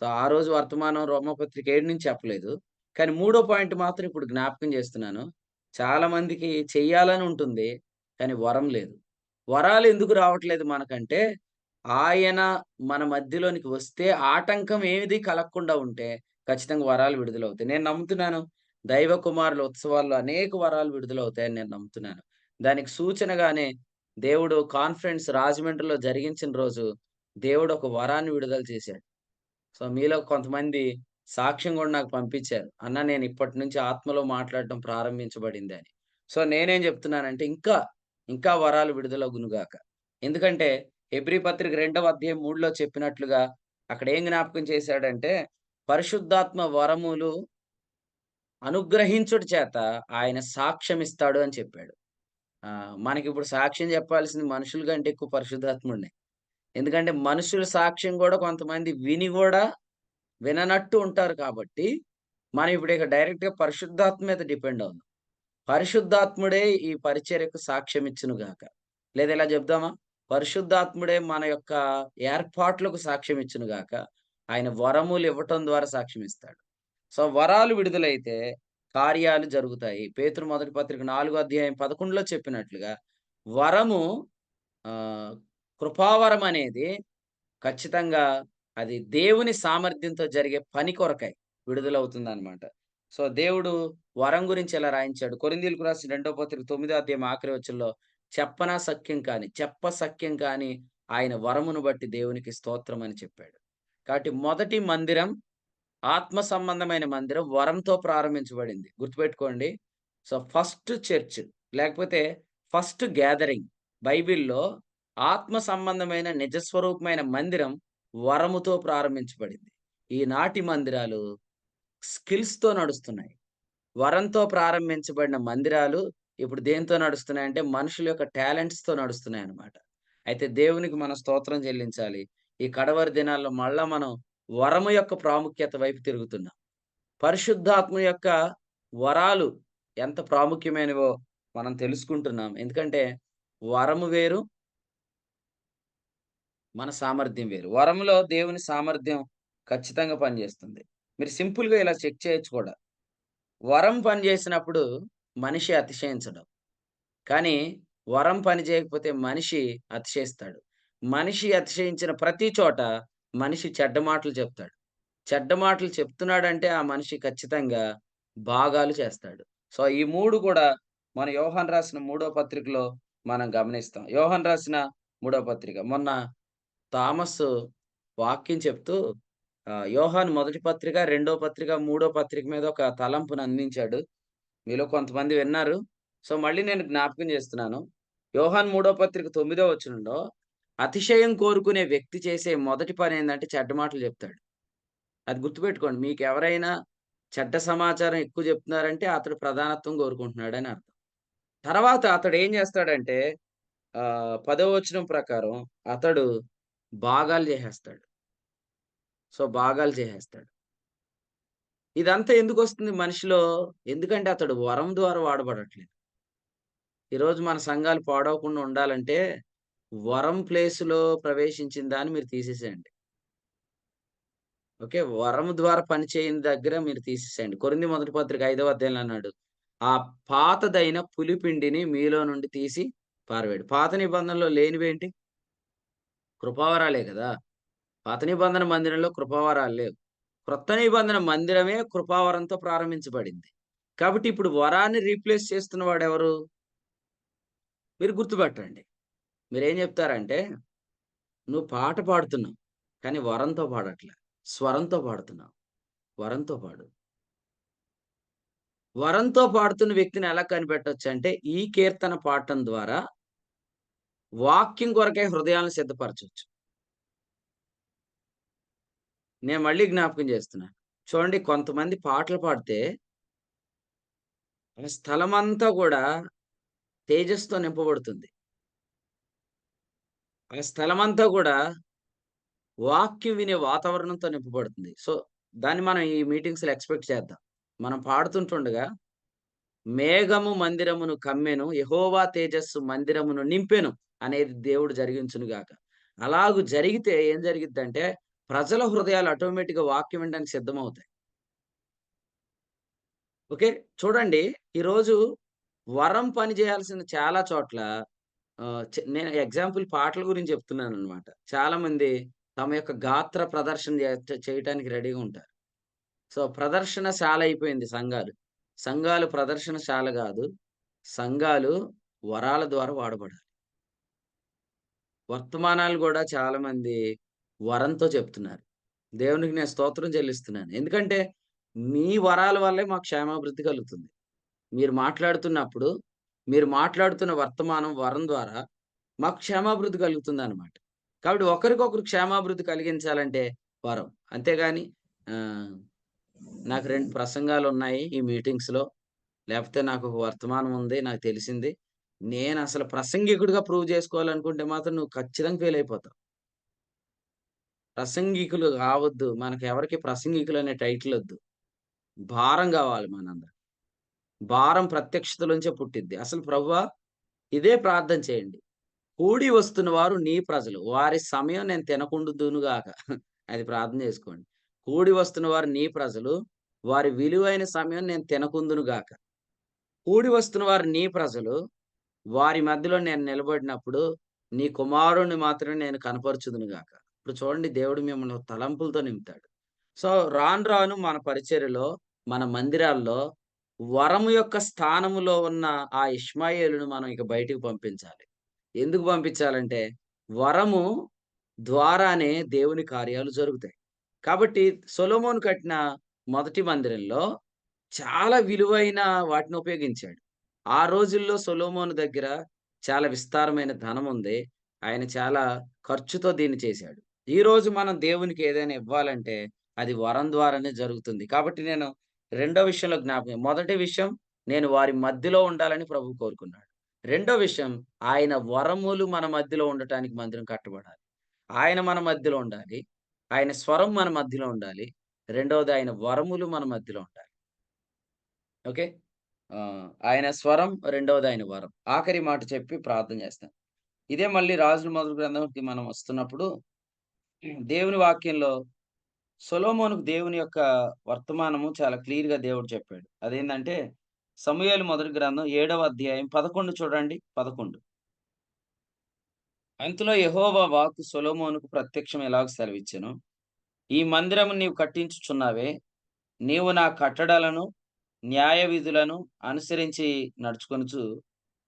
సో, ఆ రోజు వర్తమానం రోమాపత్రిక 7 నుంచి చెప్పలేదు. కానీ మూడో పాయింట్ మాత్రం ఇప్పుడు జ్ఞాపకం చేస్తున్నాను. చాలా మందికి చెయ్యాలని ఉంటుంది. కానీ వరం లేదు. వరాలు ఎందుకు రావట్లేదు మనకంటే, ఆయన మన మధ్యలోనికి వస్తే ఆటంకం ఏది కలగకుండా ఉంటే ఖచ్చితంగా వరాలు విడుదలవుతాయి. నేను నమ్ముతున్నాను. దైవ కుమారుల ఉత్సవాల్లో అనేక వరాలు విడుదలవుతాయని నేను నమ్ముతున్నాను. దానికి సూచనగానే దేవుడు కాన్ఫరెన్స్ రాజమండ్రిలో జరిగించిన రోజు దేవుడు ఒక వరాన్ని విడుదల చేశాడు. సో, మీలో కొంతమంది సాక్ష్యం గూడా నాకు పంపించారు. అన్న నేను ఇప్పటి నుంచి ఆత్మలో మాట్లాడటం ప్రారంభించబడిందని. సో, నేనేం జెప్తున్నానంటే ఇంకా వరాలు విడుదలగును గాక. ఎందుకంటే హెబ్రీ పత్రిక 2వ అధ్యాయం 3లో చెప్పినట్లుగా అక్కడ ఏం జ్ఞాపకం చేశాడంటే, పరిశుద్ధాత్మ వరములు అనుగ్రహించుట చేత ఆయన సాక్ష్యమిస్తాడు అని చెప్పాడు. మనకిప్పుడు సాక్ష్యం జెప్పాల్సింది మనుషుల కంటే ఎక్కువ పరిశుద్ధాత్ముడినే. ఎందుకంటే మనుషుల సాక్ష్యం గూడా కొంతమంది విని గూడా విననట్టు ఉంటారు కాబట్టి, మనం ఇప్పుడు ఇక డైరెక్ట్‌గా పరిశుద్ధాత్మ మీద డిపెండ్ అవుదాం. పరిశుద్ధాత్ముడే ఈ పరిచర్యకు సాక్ష్యమిచ్చును గాక. లేదా ఇలా చెప్దామా? పరిశుద్ధాత్ముడే మన యొక్క ఏర్పాట్లకు సాక్ష్యమిచ్చును గాక. ఆయన వరములు ఇవ్వటం ద్వారా సాక్ష్యమిస్తాడు. సో, వరాలు విడుదలైతే కార్యాలు జరుగుతాయి. పేతురు మొదటి పత్రిక 4 అధ్యాయం 11లో చెప్పినట్లుగా వరము ఆహ్, కృపావరం అనేది ఖచ్చితంగా అది దేవుని సామర్థ్యంతో జరిగే పని కొరకై విడుదలవుతుందనమాట. సో, దేవుడు వరం గురించి ఇలా రాయించాడు. కొరింథీయులకు రాసిన 2వ పత్రిక 9వ అధ్యాయం ఆఖరి వచనంలో చెప్పసఖ్యం కాని ఆయన వరమును బట్టి దేవునికి స్తోత్రం అని చెప్పాడు. కాబట్టి మొదటి మందిరం ఆత్మ సంబంధమైన మందిరం వరంతో ప్రారంభించబడింది. గుర్తుపెట్టుకోండి. సో, ఫస్ట్ చర్చ్ లేకపోతే ఫస్ట్ గ్యాదరింగ్ బైబిల్‌లో ఆత్మ సంబంధమైన నిజస్వరూపమైన మందిరం వరముతో ప్రారంభించబడింది. ఈనాటి మందిరాలు స్కిల్స్‌తో నడుస్తున్నాయి. వరంతో ప్రారంభించబడిన మందిరాలు ఇప్పుడు దేనితో నడుస్తున్నాయంటే మనుషుల యొక్క టాలెంట్స్‌తో నడుస్తున్నాయన్నమాట. అయితే దేవునికి మనం స్తోత్రం చెల్లించాలి. ఈ కడవరి దినాల్లో మళ్ళా మనం వరము యొక్క ప్రాముఖ్యత వైపు తిరుగుతున్నాం. పరిశుద్ధాత్మ యొక్క వరాలు ఎంత ప్రాముఖ్యమైనవో మనం తెలుసుకుంటున్నాం. ఎందుకంటే వరము వేరు, మన సామర్థ్యం వేరు. వరంలో దేవుని సామర్థ్యం ఖచ్చితంగా పనిచేస్తుంది. మీరు సింపుల్‌గా ఇలా చెక్ చేయొచ్చు కూడా. వరం పనిచేసినప్పుడు మనిషి అతిశయించడు. కానీ వరం పని చేయకపోతే మనిషి అతిశయిస్తాడు. మనిషి అతిశయించిన ప్రతి చోట మనిషి చెడ్డ మాటలు చెప్తాడు. చెడ్డ మాటలు చెప్తున్నాడంటే ఆ మనిషి ఖచ్చితంగా భాగాలు చేస్తాడు. సో, ఈ 3 కూడా మన యోహాను రాసిన మూడో పత్రికలో మనం గమనిస్తాం. యోహాను రాసిన మూడో పత్రిక. మొన్న థామసు వాక్యం చెప్తూ యోహాను మొదటి పత్రిక, రెండో పత్రిక, మూడో పత్రిక మీద ఒక తలంపును అందించాడు. మీలో కొంతమంది విన్నారు. సో, మళ్ళీ నేను జ్ఞాపకం చేస్తున్నాను. యోహాను మూడో పత్రిక 9వ వచనంలో అతిశయం కోరుకునే వ్యక్తి చేసే మొదటి పనేందంటే చెడ్డ మాటలు చెప్తాడు. అది గుర్తుపెట్టుకోండి. మీకెవరైనా చెడ్డ సమాచారం ఎక్కువ చెప్తున్నారంటే అతడు ప్రధానత్వం కోరుకుంటున్నాడని అర్థం. తర్వాత అతడేం చేస్తాడంటే 10వ వచనం ప్రకారం అతడు భాగాలు చేసేస్తాడు. సో, భాగాలు చేసేస్తాడు. ఇదంతా ఎందుకొస్తుంది మనిషిలో? ఎందుకంటే అతడు వరం ద్వారా వాడబడట్లేదు. ఈరోజు మన సంఘాలు పాడవకుండా ఉండాలంటే వరం ప్లేస్‌లో ప్రవేశించిన దాన్ని మీరు తీసేసేయండి. ఓకే. వరం ద్వారా పని చేయని దగ్గర మీరు తీసేసేయండి. కొరింథీ మొదటి పత్రిక 5వ అధ్యాయంలో అన్నాడు. ఆ పాతదైన పులిపిండిని మీలో నుండి తీసి పారవేయడు. పాత నిబంధనలో లేనివేంటి? కృపావరాలే గదా! పాత నిబంధన మందిరంలో కృపావరాలు లేవు. క్రొత్త నిబంధన మందిరమే కృపావరంతో ప్రారంభించబడింది. కాబట్టి ఇప్పుడు వరాన్ని రీప్లేస్ చేస్తున్న వాడెవరు? మీరు గుర్తుపట్టండి. మీరేం జెప్తారంటే, "నువ్వు పాట పాడుతున్నావు. కానీ వరంతో పాడట్లే. స్వరంతో పాడుతున్నావు. వరంతో పాడు." వరంతో పాడుతున్న వ్యక్తిని ఎలా కనిపెట్టొచ్చంటే, ఈ కీర్తన పాడటం ద్వారా వాక్యం కొరకై హృదయాలను సిద్ధపరచొచ్చు. నేను మళ్ళీ జ్ఞాపకం చేస్తున్నాను. చూడండి కొంతమంది పాటలు పాడితే, ఆ స్థలమంతా గూడా తేజస్సుతో నింపబడుతుంది. ఆ స్థలమంతా గూడా వాక్యం వినే వాతావరణంతో నింపబడుతుంది. సో, దాన్ని మనం ఈ మీటింగ్స్‌లో ఎక్స్‌పెక్ట్ చేద్దాం. మనం పాడుతుంటుండగా మేఘము మందిరమును కమ్మెను, యెహోవా తేజస్సు మందిరమును నింపెను అనేది దేవుడు జరిగించును గాక. అలాగు జరిగితే ఏం జరిగిద్దంటే, ప్రజల హృదయాలు ఆటోమేటిక్‌గా వాక్యం వినడానికి సిద్ధమవుతాయి. ఓకే. చూడండి, ఈరోజు వరం పని చేయాల్సిన చాలా చోట్ల నేను ఎగ్జాంపుల్ పాటల గురించి చెప్తున్నాననమాట. చాలామంది తమ యొక్క గాత్ర ప్రదర్శన చేయటానికి రెడీగా ఉంటారు. సో, ప్రదర్శనశాల అయిపోయింది సంఘాలు. సంఘాలు ప్రదర్శనశాల గాదు. సంఘాలు వరాల ద్వారా వాడబడాలి. వర్తమానాలు గూడా చాలామంది వరంతో చెప్తున్నారు. దేవునికి నేను స్తోత్రం చెల్లిస్తున్నాను. ఎందుకంటే, మీ వరాల వల్లే మాకు క్షేమాభివృద్ధి కలుగుతుంది. మీరు మాట్లాడుతున్నప్పుడు, మీరు మాట్లాడుతున్న వర్తమానం వరం ద్వారా మాకు క్షేమాభివృద్ధి కలుగుతుందనమాట. కాబట్టి ఒకరికొకరు క్షేమాభివృద్ధి కలిగించాలంటే వరం. అంతేగాని ఆహ్, నాకు 2 ప్రసంగాలున్నాయి ఈ మీటింగ్స్‌లో. లేపోతే నాకొక వర్తమానం ఉంది. నాకు తెలిసింది. నేనసలు ప్రసంగికుడిగా ప్రూవ్ చేసుకోవాలనుకుంటే మాత్రం నువ్వు ఖచ్చితంగా ఫెయిల్ అయిపోతావు. ప్రసంగికులు కావద్దు. మనకెవరికీ ప్రసంగికులనే టైటిలొద్దు. భారం గావాలి మనందరికి. భారం ప్రత్యక్షతలోంచే పుట్టిద్ది. అసలు ప్రభువా ఇదే ప్రార్థన చేయండి. కూడి వస్తున్న వారు నీ ప్రజలు. వారి సమయం నేను తినకుండుదును గాక. అది ప్రార్థన చేసుకోండి. కూడి వస్తున్న వారు నీ ప్రజలు. వారి విలువైన సమయం నేను తినకుందును గాక. కూడి వస్తున్న వారు నీ ప్రజలు. వారి మధ్యలో నేను నిలబడినప్పుడు, నీ కుమారుడిని మాత్రమే నేను కనపరచుదును గాక. ఇప్పుడు చూడండి, దేవుడు మిమ్మల్ని తలంపులతో నింపుతాడు. సో, రాను రాను మన పరిచర్యలో, మన మందిరాల్లో వరము యొక్క స్థానములో ఉన్న ఆ ఇష్మాయేలును మనం ఇక బయటికి పంపించాలి. ఎందుకు పంపించాలంటే, వరము ద్వారానే దేవుని కార్యాలు జరుగుతాయి. కాబట్టి సొలొమోను కట్టిన మొదటి మందిరంలో చాలా విలువైన వాటిని ఉపయోగించాడు. ఆ రోజుల్లో సొలొమోను దగ్గర చాలా విస్తారమైన ధనముంది. ఆయన చాలా ఖర్చుతో దీన్ని చేశాడు. ఈరోజు మనం దేవునికి ఏదైనా ఇవ్వాలంటే అది వరం ద్వారానే జరుగుతుంది. కాబట్టి నేను రెండో విషయంలో మొదటి విషయం, నేను వారి మధ్యలో ఉండాలని ప్రభువు కోరుకున్నాడు. రెండో విషయం, ఆయన వరములు మన మధ్యలో ఉండటానికి మందిరం కట్టబడాలి. ఆయన మన మధ్యలో ఉండాలి. ఆయన స్వరం మన మధ్యలో ఉండాలి. రెండోది, ఆయన వరములు మన మధ్యలో ఉండాలి. ఓకే. ఆయన స్వరం, రెండవది ఆయన వరం. ఆఖరి మాట చెప్పి ప్రార్థన చేస్తాను. ఇదే మళ్ళీ రాజుల మొదటి గ్రంథంకి మనం వస్తున్నప్పుడు, దేవుని వాక్యంలో సొలొమోనుకు దేవుని యొక్క వర్తమానము చాలా క్లియర్‌గా దేవుడు చెప్పాడు. అదేందంటే, సమూయేలు మొదటి గ్రంథం 7వ అధ్యాయం 11 చూడండి. 11. అంతలో యెహోవా వాక్కు సొలొమోనుకు ప్రత్యక్షం ఇలాగ సెలవిచ్చెను. ఈ మందిరము నీవు కట్టించుచున్నావే, నీవు నా కట్టడలను, న్యాయ విధులను అనుసరించి నడుచుకొనుచు,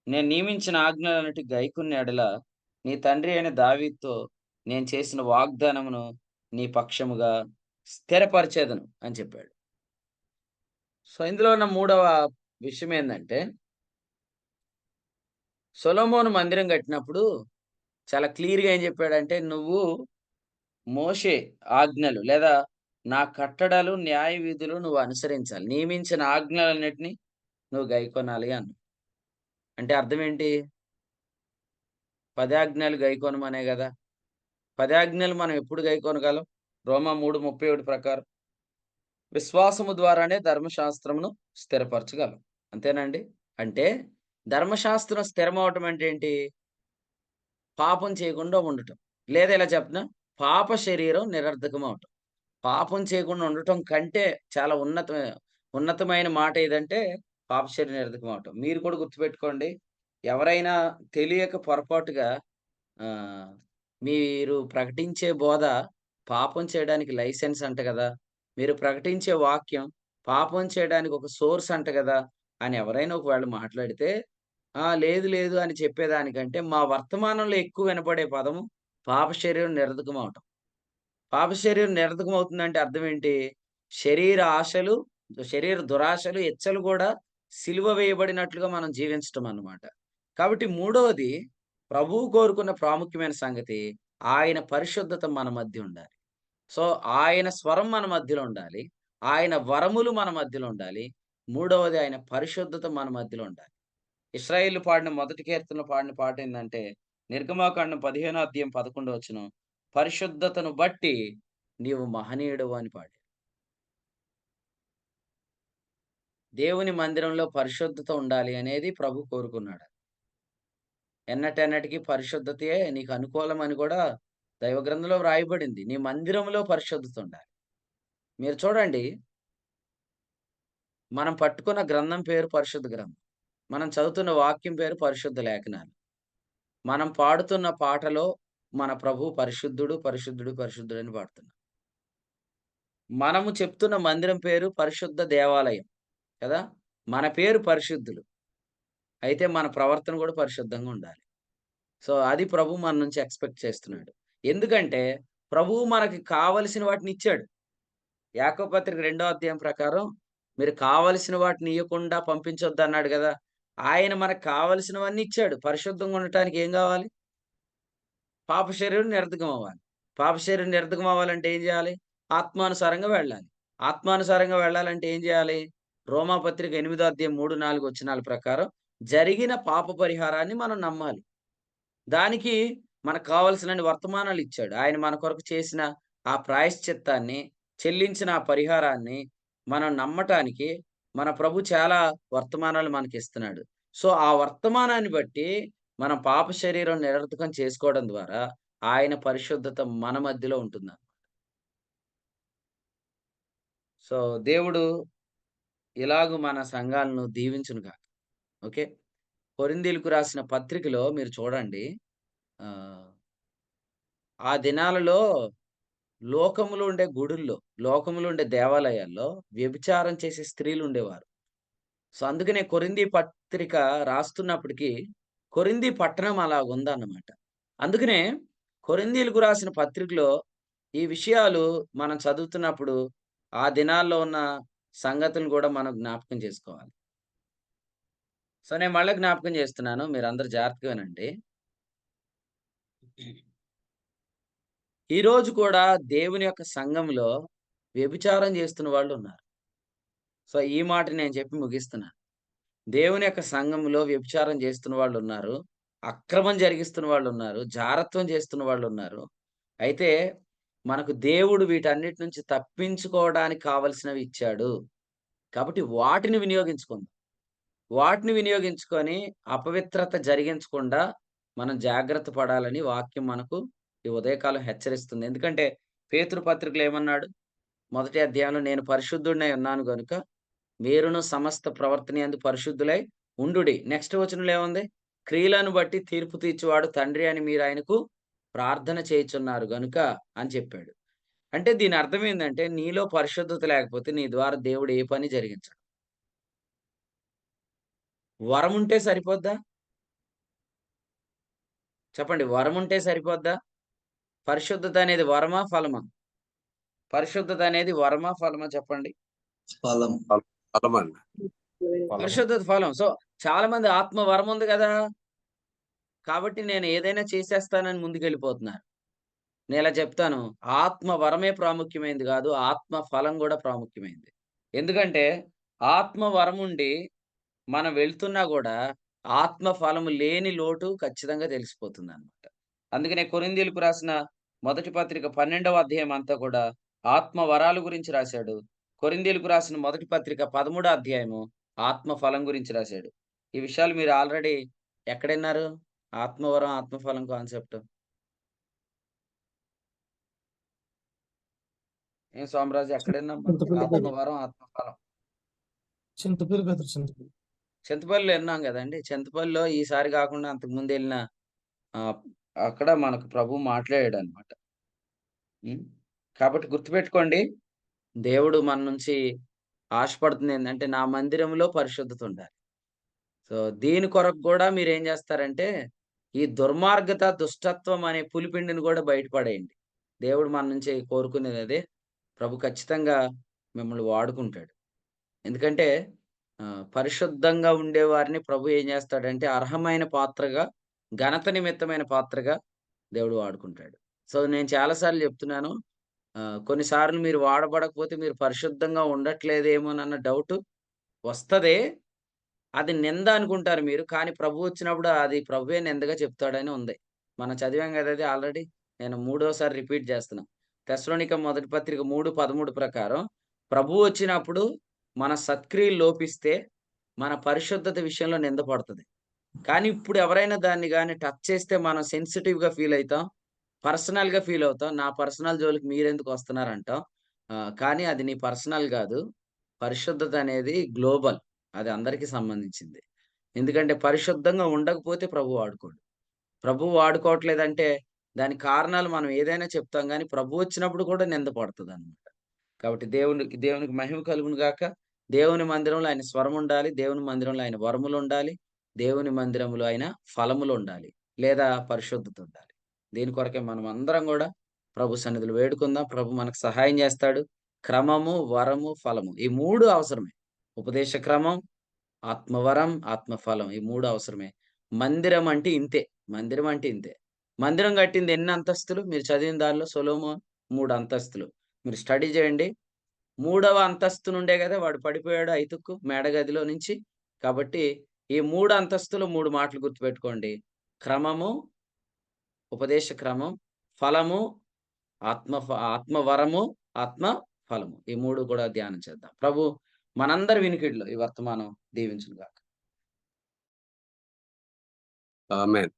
నేను నియమించిన ఆజ్ఞలన్నిటి గైకొన్న యెడల, నీ తండ్రి అయిన దావీదుతో నేను చేసిన వాగ్దానమును నీ పక్షముగా స్థిరపరిచేదను అని చెప్పాడు. సో, ఇందులో ఉన్న మూడవ విషయం ఏందంటే, సొలొమోను మందిరం కట్టినప్పుడు చాలా క్లియర్‌గా ఏం చెప్పాడంటే, నువ్వు మోషే ఆజ్ఞలు లేదా నా కట్టడలు, న్యాయ విధులు నువ్వు అనుసరించాలి. నియమించిన ఆజ్ఞలన్నిటిని నువ్వు గైకొనాలి అన్నాడు. అంటే అర్థం ఏంటి? 10 ఆజ్ఞలు గైకొనమనే గదా! 10 ఆజ్ఞలు మనం ఎప్పుడు గైకొనగలం? రోమా 3:31 ప్రకారం విశ్వాసము ద్వారానే ధర్మశాస్త్రమును స్థిరపరచగలం. అంతేనండి? అంటే ధర్మశాస్త్రం స్థిరమవ్వటం అంటే ఏంటి? పాపం చేయకుండా ఉండటం. లేదా ఇలా చెప్పనా? పాప శరీరం నిరర్ధకమవటం. పాపం చేయకుండా ఉండటం కంటే చాలా ఉన్నతమైన మాట ఏదంటే పాప శరీరం నిరర్ధకమవటం. మీరు కూడా గుర్తుపెట్టుకోండి. ఎవరైనా తెలియక పొరపాటుగా ఆహ్, మీరు ప్రకటించే బోధ పాపం చేయడానికి లైసెన్స్ అంట గదా! మీరు ప్రకటించే వాక్యం పాపం చేయడానికి ఒక సోర్స్ అంట గదా! అని ఎవరైనా ఒకవేళ మాట్లాడితే, ఆ! లేదు లేదు అని చెప్పేదానికంటే మా వర్తమానంలో ఎక్కువ వినపడే పదము పాప శరీరం నిరర్ధకమవటం. పాప శరీరం నిరర్ధకమవుతుందంటే అర్థం ఏంటి? శరీర ఆశలు, శరీర దురాశలు, ఇచ్చలు గూడా సిలువ వేయబడినట్లుగా మనం జీవించటం అన్నమాట. కాబట్టి మూడవది, ప్రభువు కోరుకున్న ప్రాముఖ్యమైన సంగతి, ఆయన పరిశుద్ధత మన మధ్య ఉండాలి. సో, ఆయన స్వరం మన మధ్యలో ఉండాలి. ఆయన వరములు మన మధ్యలో ఉండాలి. మూడవది, ఆయన పరిశుద్ధత మన మధ్యలో ఉండాలి. ఇశ్రాయేలు పాడిన మొదటి కీర్తనలో పాడిన పాటేందంటే, నిర్గమాకాండం 15 అధ్యాయం 11 వచనం, పరిశుద్ధతను బట్టి నీవు మహనీయుడవు అని పాడారు. దేవుని మందిరంలో పరిశుద్ధత ఉండాలి అనేది ప్రభు కోరుకున్నాడు. ఎన్నటెన్నటికి పరిశుద్ధతయే నీకు అనుకూలమని కూడా దైవ గ్రంథంలో వ్రాయబడింది. నీ మందిరంలో పరిశుద్ధత ఉండాలి. మీరు చూడండి, మనం పట్టుకున్న గ్రంథం పేరు పరిశుద్ధ గ్రంథం. మనం చదువుతున్న వాక్యం పేరు పరిశుద్ధ లేఖనాలు. మనం పాడుతున్న పాటలో మన ప్రభువు పరిశుద్ధుడు, పరిశుద్ధుడు, పరిశుద్ధుడని పాడుతున్నాం. మనము చెప్తున్న మందిరం పేరు పరిశుద్ధ దేవాలయం కదా! మన పేరు పరిశుద్ధులు. అయితే మన ప్రవర్తన కూడా పరిశుద్ధంగా ఉండాలి. సో, అది ప్రభువు మన నుంచి ఎక్స్‌పెక్ట్ చేస్తున్నాడు. ఎందుకంటే, ప్రభువు మనకి కావలసిన వాటినిచ్చాడు. యాకోబు పత్రిక 2వ అధ్యాయం ప్రకారం మీరు కావలసిన వాటిని ఇయ్యకుండా పంపించొద్దన్నాడు గదా! ఆయన మనకు కావలసినవన్నీ ఇచ్చాడు. పరిశుద్ధంగా ఉండటానికి ఏం గావాలి? పాప శరీరం నిరర్ధకం అవ్వాలి. పాప శరీరం నిరర్ధకం అవ్వాలంటే ఏం జేయాలి? ఆత్మానుసారంగా వెళ్ళాలి. ఆత్మానుసారంగా వెళ్ళాలంటే ఏం జేయాలి? రోమాపత్రిక 8వ అధ్యాయం 3, 4 వచనాల ప్రకారం జరిగిన పాప పరిహారాన్ని మనం నమ్మాలి. దానికి మనకు కావాల్సినన్ని వర్తమానాలిచ్చాడు. ఆయన మన కొరకు చేసిన ఆ ప్రాయశ్చిత్తాన్ని, చెల్లించిన ఆ పరిహారాన్ని మనం నమ్మటానికి మన ప్రభు చాలా వర్తమానాలు మనకిస్తున్నాడు. సో, ఆ వర్తమానాన్ని బట్టి మనం పాప శరీరం నిరర్థకం చేసుకోవడం ద్వారా ఆయన పరిశుద్ధత మన మధ్యలో ఉంటుందన్నమాట. సో, దేవుడు ఇలాగు మన సంఘాలను దీవించును గాక. ఓకే. కొరింథీయులకు రాసిన పత్రికలో మీరు చూడండి. ఆహ్, ఆ దినాలలో లోకములో ఉండే గుడుల్లో, లోకములో ఉండే దేవాలయాల్లో వ్యభిచారం చేసే స్త్రీలుండేవారు. సో, అందుకనే కొరింథీ పత్రిక రాస్తున్నప్పటికి కొరింథీ పట్టణం అలాగుందన్నమాట. అందుకనే కొరింథీయులకు రాసిన పత్రికలో ఈ విషయాలు మనం చదువుతున్నప్పుడు ఆ దినాల్లో ఉన్న సంగతులను గూడా మనం జ్ఞాపకం చేసుకోవాలి. సో, నేను మళ్ళా జ్ఞాపకం చేస్తున్నాను. మీరందరూ జాగ్రత్తగా వినండి. ఈ రోజు కూడా దేవుని యొక్క సంఘంలో వ్యభిచారం చేస్తున్న వాళ్ళున్నారు. సో, ఈ మాట నేను చెప్పి ముగిస్తున్నాను. దేవుని యొక్క సంఘంలో వ్యభిచారం చేస్తున్న వాళ్ళున్నారు. అక్రమం జరిగిస్తున్న వాళ్ళున్నారు. జారత్వం చేస్తున్న వాళ్ళున్నారు. అయితే మనకు దేవుడు వీటన్నిటి నుంచి తప్పించుకోవడానికి కావలసినవి ఇచ్చాడు. కాబట్టి వాటిని వినియోగించుకుందాం. వాటిని వినియోగించుకొని అపవిత్రత జరిగించకుండా మనం జాగ్రత్త పడాలని వాక్యం మనకు ఈ ఉదయకాలం హెచ్చరిస్తుంది. ఎందుకంటే పేతురు పత్రికలో ఏమన్నాడు? మొదటి అధ్యాయంలో నేను పరిశుద్ధుడినై ఉన్నాను గనుక మీరును సమస్త ప్రవర్తన యందు పరిశుద్ధులై ఉండుడి. నెక్స్ట్ వచనంలో ఏముంది? క్రియలను బట్టి తీర్పు తీర్చువాడు తండ్రి అని మీరు ఆయనకు ప్రార్థన చేయుచున్నారు గనుక అని చెప్పాడు. అంటే దీని అర్థం ఏందంటే నీలో పరిశుద్ధత లేకపోతే నీ ద్వారా దేవుడు ఏ పని జరిగించడు. వరం ఉంటే సరిపోద్దా? చెప్పండి. వరం ఉంటే సరిపోద్దా? పరిశుద్ధత అనేది వరమా? ఫలమా? పరిశుద్ధత అనేది వరమా? ఫలమా చెప్పండి? ఫలం. ఫలమండి. పరిశుద్ధత ఫలం. సో, చాలా మంది ఆత్మ వరం ఉంది గదా! కాబట్టి నేను ఏదైనా చేసేస్తానని ముందుకెళ్ళిపోతున్నారు. నేనిలా చెప్తాను. ఆత్మ వరమే ప్రాముఖ్యమైనది గాదు. ఆత్మ ఫలం గూడా ప్రాముఖ్యమైనది. ఎందుకంటే ఆత్మ వరముండి మనం వెళ్తున్నా గూడా ఆత్మ ఫలము లేని లోటు ఖచ్చితంగా తెలిసిపోతుందన్నమాట. అందుకనే కొరింథీయులకు రాసిన మొదటి పత్రిక 12వ అధ్యాయం అంతా కూడా ఆత్మ వరాల గురించి రాశాడు. కొరింథీయులకు రాసిన మొదటి పత్రిక 13వ అధ్యాయము ఆత్మ ఫలం గురించి రాశాడు. ఈ విషయాలు మీరు ఆల్రెడీ ఎక్కడిన్నారు? ఆత్మవరం, ఆత్మఫలం కాన్సెప్ట్. ఏం సోమరాజు ఎక్కడిన్నాం మనం? చింతపల్లి బ్రదర్. ఆత్మవరం, ఆత్మఫలం. చింతపల్లి బ్రదర్, చింతపల్లి. చింతపల్లిలో విన్నాం గదండీ! చింతపల్లిలో ఈసారి గాకుండా అంతకుముందెళ్ళిన ఆహ్, అక్కడ మనకు ప్రభువు మాట్లాడాడన్నమాట. హ్మ్. కాబట్టి గుర్తుపెట్టుకోండి. దేవుడు మన నుంచి ఆశపడుతుందేందంటే, నా మందిరంలో పరిశుద్ధత ఉండాలి. సో, దీని కొరకు గూడా మీరేం జేస్తారంటే, ఈ దుర్మార్గత, దుష్టత్వం అనే పులిపిండిని గూడా బయట పడేయండి. దేవుడు మన నుంచి కోరుకునేదదే. ప్రభు ఖచ్చితంగా మిమ్మల్ని వాడుకుంటాడు. ఎందుకంటే పరిశుద్ధంగా ఉండేవారిని ప్రభు ఏం జేస్తాడంటే, అర్హమైన పాత్రగా, ఘనత నిమిత్తమైన పాత్రగా దేవుడు వాడుకుంటాడు. సో, నేను చాలా సార్లు జెప్తున్నాను. కొన్నిసార్లు మీరు వాడబడకపోతే మీరు పరిశుద్ధంగా ఉండట్లేదేమోనన్న డౌటు వస్తది. అది నింద అనుకుంటారు మీరు. కానీ ప్రభువు వచ్చినప్పుడు అది ప్రభువే నిందగా చెప్తాడని ఉంది. మనం చదివాం గదా! అది ఆల్రెడీ. నేను మూడోసారి రిపీట్ చేస్తున్నా. తెస్సలోనిక మొదటి పత్రిక 3:13 ప్రకారం ప్రభువు వచ్చినప్పుడు మన సత్క్రియలు లోపిస్తే మన పరిశుద్ధత విషయంలో నింద పడతది. కానీ ఇప్పుడు ఎవరైనా దాన్ని గాని టచ్ చేస్తే మనం సెన్సిటివ్‌గా ఫీల్ అయితాం. పర్సనల్‌గా ఫీల్ అవుతాం. నా పర్సనల్ జోలికి మీరెందుకు వస్తున్నారంటాం. కానీ అది నీ పర్సనల్ గాదు. పరిశుద్ధత అనేది గ్లోబల్. అది అందరికి సంబంధించింది. ఎందుకంటే పరిశుద్ధంగా ఉండకపోతే ప్రభువు వాడుకోడు. ప్రభువు వాడుకోవట్లేదంటే దానికి కారణాలు మనం ఏదైనా చెప్తాం గానీ ప్రభువు వచ్చినప్పుడు కూడా నింద పడతదనమాట. కాబట్టి దేవునికి మహిమ కలుగును గాక. దేవుని మందిరంలో ఆయన స్వరముండాలి. దేవుని మందిరంలో ఆయన వరములుండాలి. దేవుని మందిరంలో ఆయన ఫలములుండాలి. లేదా పరిశుద్ధతుండాలి. దీని కొరకే మనమందరం గూడా ప్రభు సన్నిధిలో వేడుకుందాం. ప్రభు మనకు సహాయం జేస్తాడు. క్రమము, వరము, ఫలము ఈ 3 అవసరమే. ఉపదేశ క్రమం, ఆత్మవరం, ఆత్మఫలం ఈ 3 అవసరమే. మందిరం అంటే ఇంతే. మందిరం అంటే ఇంతే. మందిరం కట్టింది ఎన్ని అంతస్తులు? మీరు చదివిన దానిలో సొలొమోన్ 3 అంతస్తులు. మీరు స్టడీ చేయండి. మూడవ అంతస్తు నుండే గదా! వాడు పడిపోయాడు ఐతుక్కు మేడగదిలో నుంచి. కాబట్టి ఈ 3 అంతస్తులు 3 మాటలు గుర్తుపెట్టుకోండి. క్రమము, ఉపదేశ క్రమం, ఫలము, ఆత్మవరము, ఆత్మ ఫలము. ఈ 3 కూడా ధ్యానం చేద్దాం. ప్రభు మనందరి వినికిడిలో ఈ వర్తమానం దీవించును గాక. ఆమేన్.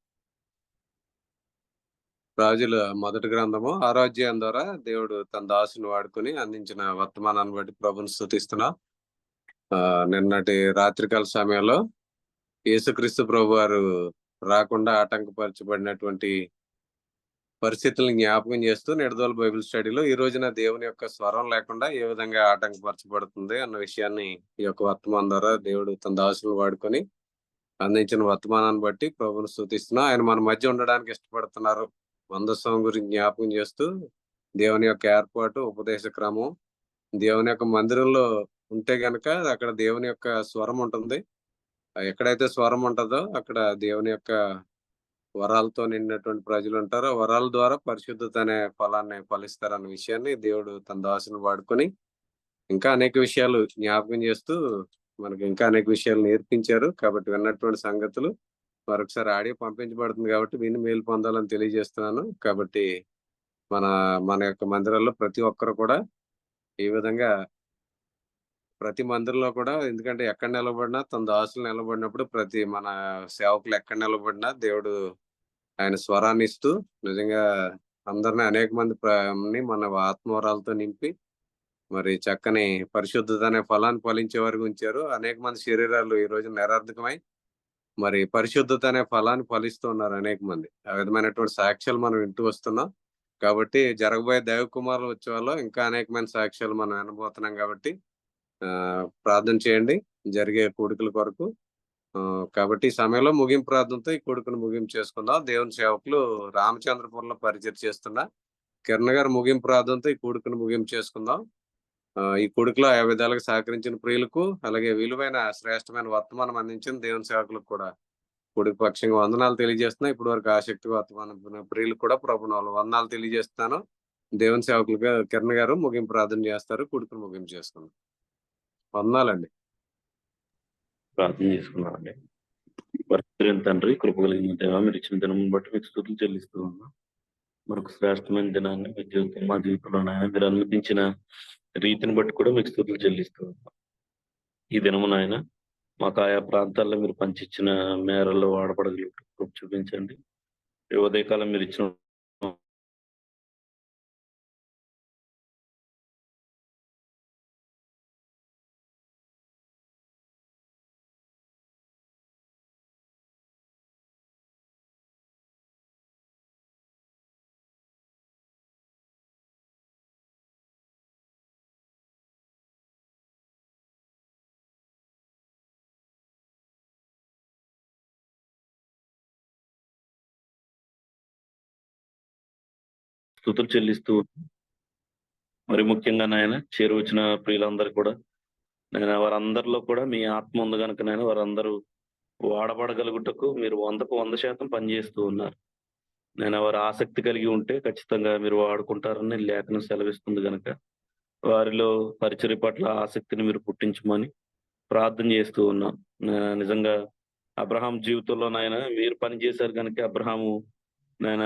రాజుల మొదటి గ్రంథము 6వ అధ్యాయం ద్వారా దేవుడు తన దాసుని వాడుకొని అందించిన వర్తమానాన్ని బట్టి ప్రభుని స్తుతిస్తున్నాం. నిన్నటి రాత్రికాల సమయంలో యేసుక్రీస్తు ప్రభు వారు రాకుండా ఆటంకపరచబడినటువంటి పరిస్థితులను జ్ఞాపకం చేస్తూ నిడదవోలు బైబిల్ స్టడీలో ఈ రోజున దేవుని యొక్క స్వరం లేకుండా ఏ విధంగా ఆటంకపరచబడుతుంది అన్న విషయాన్ని ఈ యొక్క వర్తమానం ద్వారా దేవుడు తన దాసులను వాడుకొని అందించిన వర్తమానాన్ని బట్టి ప్రభుని స్తుతిస్తున్నాం. ఆయన మన మధ్య ఉండడానికి ఇష్టపడుతున్నారు. మందస్సం గురించి జ్ఞాపకం చేస్తూ దేవుని యొక్క ఏర్పాటు, ఉపదేశ క్రమం, దేవుని యొక్క మందిరంలో ఉంటే గనక అక్కడ దేవుని యొక్క స్వరం ఉంటుంది. ఎక్కడైతే స్వరం ఉంటుందో అక్కడ దేవుని యొక్క వరాలతో నిండినటువంటి ప్రజలు ఉంటారు. వరాల ద్వారా పరిశుద్ధత అనే ఫలాన్ని ఫలిస్తారన్న విషయాన్ని దేవుడు తన దాసుని వాడుకొని ఇంకా అనేక విషయాలు జ్ఞాపకం చేస్తూ మనకి ఇంకా అనేక విషయాలు నేర్పించారు. కాబట్టి విన్నటువంటి సంగతులు మరొకసారి ఆడియో పంపించబడుతుంది కాబట్టి విని మేలు పొందాలని తెలియజేస్తున్నాను. కాబట్టి మన మన యొక్క మందిరాల్లో ప్రతి ఒక్కరు కూడా ఈ విధంగా ప్రతి మందిరంలో కూడా ఎందుకంటే ఎక్కడ నిలబడినా తన దాసులు నిలబడినప్పుడు ప్రతి మన సేవకులు ఎక్కడ నిలబడినా దేవుడు ఆయన స్వరాన్ని ఇస్తూ నిజంగా అందరిని అనేక మంది మన ఆత్మవరాలతో నింపి మరి చక్కని పరిశుద్ధత అనే ఫలాన్ని ఫలించే వరకు ఉంచారు. అనేక మంది శరీరాలు ఈ రోజు నిరర్ధకమై మరి పరిశుద్ధత అనే ఫలాన్ని ఫలిస్తూ ఉన్నారు అనేక మంది. ఆ విధమైనటువంటి సాక్ష్యాలు మనం వింటూ వస్తున్నాం. కాబట్టి జరగబోయే దైవ కుమారుల ఉత్సవాల్లో ఇంకా అనేకమైన సాక్ష్యాలు మనం వినబోతున్నాం కాబట్టి ప్రార్థన చేయండి జరిగే కూడికల కొరకు. కాబట్టి ఈ సమయంలో ముగింపు ప్రార్థనతో ఈ కూడికను ముగింపు చేసుకుందాం. దేవుని సేవకులు రామచంద్రపురంలో పరిచయం చేస్తున్న కిరణ్ గారు ముగింపు ప్రార్థనతో ఈ కూడికను ముగింపు చేసుకుందాం. ఈ కూడికలో ఆ విధాలుగా సహకరించిన ప్రియులకు అలాగే విలువైన శ్రేష్టమైన వర్తమానం అందించిన దేవుని సేవకులకు కూడా కూడిక పక్షంగా వందనాలు తెలియజేస్తున్నా. ఇప్పటి వరకు ఆసక్తి వర్తమానం ప్రియులకు కూడా ప్రభునాలు వందనాలు తెలియజేస్తున్నాను. దేవుని సేవకులుగా కిరణ్ గారు ముగింపు ప్రార్థన చేస్తారు. కూడికను ముగింపు చేసుకుందాం. వందనాలండి. ప్రార్థన చేసుకున్నామండి. పరిశుద్ధులైన తండ్రి, కృప కలిగిన దేవా, మీరు ఇచ్చిన దినం బట్టి మీకు స్తుతులు చెల్లిస్తూ ఉన్నాం. మరొక శ్రేష్టమైన దినాన్ని మా జీవితంలో నాయన మీరు అనుమతించిన రీతిని బట్టి కూడా మీకు స్తుతులు చెల్లిస్తూ ఉన్నాం. ఈ దినము నాయన మాకు ఆయా ప్రాంతాల్లో మీరు పంచిచ్చిన మేరల్లో వాడబడగలిగే కృప చూపించండి. ఈ ఉదయకాలం మీరు ఇచ్చిన స్తుతులు చెల్లిస్తూ మరి ముఖ్యంగా నాయన చేరువచ్చిన ప్రియులందరూ కూడా నేను వారందరిలో కూడా మీ ఆత్మ ఉంది కనుక నేను వారందరూ వాడబడగలుగుటకు మీరు 100కు 100% పనిచేస్తూ ఉన్నారు. నేను వారు ఆసక్తి కలిగి ఉంటే ఖచ్చితంగా మీరు వాడుకుంటారని లేఖనం సెలవిస్తుంది కనుక వారిలో పరిచర్య పట్ల ఆసక్తిని మీరు పుట్టించమని ప్రార్థన చేస్తూ ఉన్నాం. నిజంగా అబ్రహాం జీవితంలో నాయన మీరు పనిచేశారు కనుక అబ్రహాము నాయన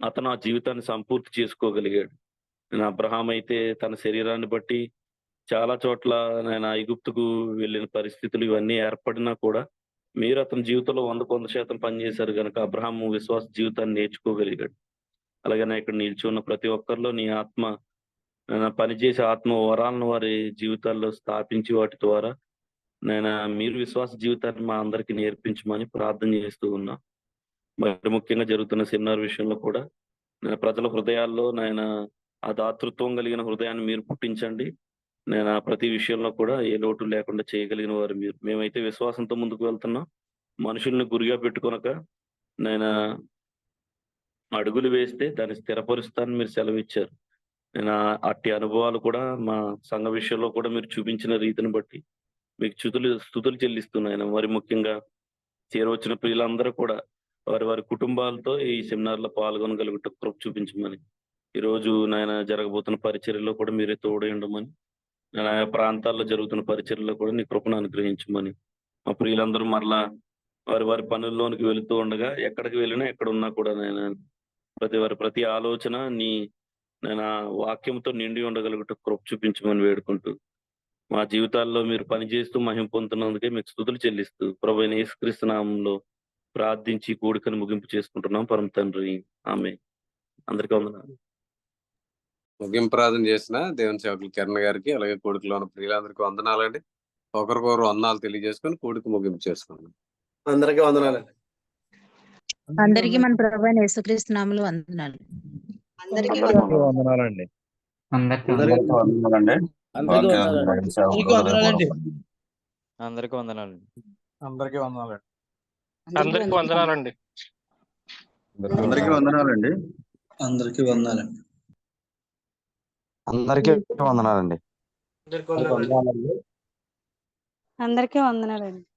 అతను ఆ జీవితాన్ని సంపూర్తి చేసుకోగలిగాడు. నేను అబ్రహాం అయితే తన శరీరాన్ని బట్టి చాలా చోట్ల నేను ఐగుప్తుకు వెళ్ళిన పరిస్థితులు ఇవన్నీ ఏర్పడినా కూడా మీరు అతని జీవితంలో 100% పనిచేశారు గనుక అబ్రహాము విశ్వాస జీవితాన్ని నేర్చుకోగలిగాడు. అలాగే ఇక్కడ నిలిచి ఉన్న ప్రతి ఒక్కరిలో నీ ఆత్మ పనిచేసే ఆత్మ వరాలను వారి జీవితాల్లో స్థాపించి వాటి ద్వారా మీరు విశ్వాస జీవితాన్ని మా అందరికీ నేర్పించమని ప్రార్థన చేస్తూ ఉన్నా. మరి ముఖ్యంగా జరుగుతున్న సెమినార్ విషయంలో కూడా ప్రజల హృదయాల్లో ఆ దాతృత్వం కలిగిన హృదయాన్ని మీరు పుట్టించండి. ప్రతి విషయంలో కూడా ఏ లోటు లేకుండా చేయగలిగిన వారు మీరు. మేమైతే విశ్వాసంతో ముందుకు వెళ్తున్నాం. మనుషుల్ని గురిగా పెట్టుకొనక అడుగులు వేస్తే దాన్ని స్థిరపరుస్తానని మీరు సెలవిచ్చారు. అట్టి అనుభవాలు కూడా మా సంఘ విషయంలో కూడా మీరు చూపించిన రీతిని బట్టి మీకు స్తుతులు చెల్లిస్తున్నాయన. మరి ముఖ్యంగా చేరవచ్చిన ప్రియులందరూ కూడా వారి వారి కుటుంబాలతో ఈ సెమినార్ లో పాల్గొనగలుగుట కృప చూపించమని, ఈరోజు జరగబోతున్న పరిచర్యలో కూడా మీరే తోడై ఉండమని, ఆయా ప్రాంతాల్లో జరుగుతున్న పరిచర్యలో కూడా నీ కృపను అనుగ్రహించమని, మా ప్రియులందరూ మరలా వారి వారి పనుల్లోనికి వెళుతూ ఉండగా ఎక్కడికి వెళ్ళినా ఎక్కడ ఉన్నా కూడా ప్రతి ఆలోచన నీ వాక్యంతో నిండి ఉండగలుగుట కృప చూపించమని వేడుకుంటూ, మా జీవితాల్లో మీరు పనిచేస్తూ మహిమ పొందుతున్నందుకే మీకు స్తుతులు చెల్లిస్తూ ప్రభువైన యేసుక్రీస్తు నామములో ప్రార్థించి కూడికను ముగింపు చేసుకుంటున్నాం పరమ తండ్రి. ఆమేన్. అందరికీ వందనాలు. ముగింపు ప్రార్థన చేసిన దేవుని సేవకులు కిరణ్ గారికి అలాగే కూడికలో ఉన్న ప్రియులందరికీ వందనాలండి. ఒకరికొకరు వందనాలు తెలియజేసుకొని కూడిక ముగింపు చేసుకున్నాం. అందరికీ వందనాలండి. అందరికీ మన ప్రభువైన యేసుక్రీస్తు నామములో వందనాలు. అందరికీ వందనాలండి. అందరికీ వందనాలండి. అందరికీ వందనాలండి. అందరికీ వందనాలండి. అందరికీ వందనాలండి. అందరికీ వందనాలండి. అందరికీ వందనాలండి. అందరికీ వందనాలండి. అందరికీ వందనాలండి. అందరికీ వందనాలండి. అందరికీ వందనాలండి.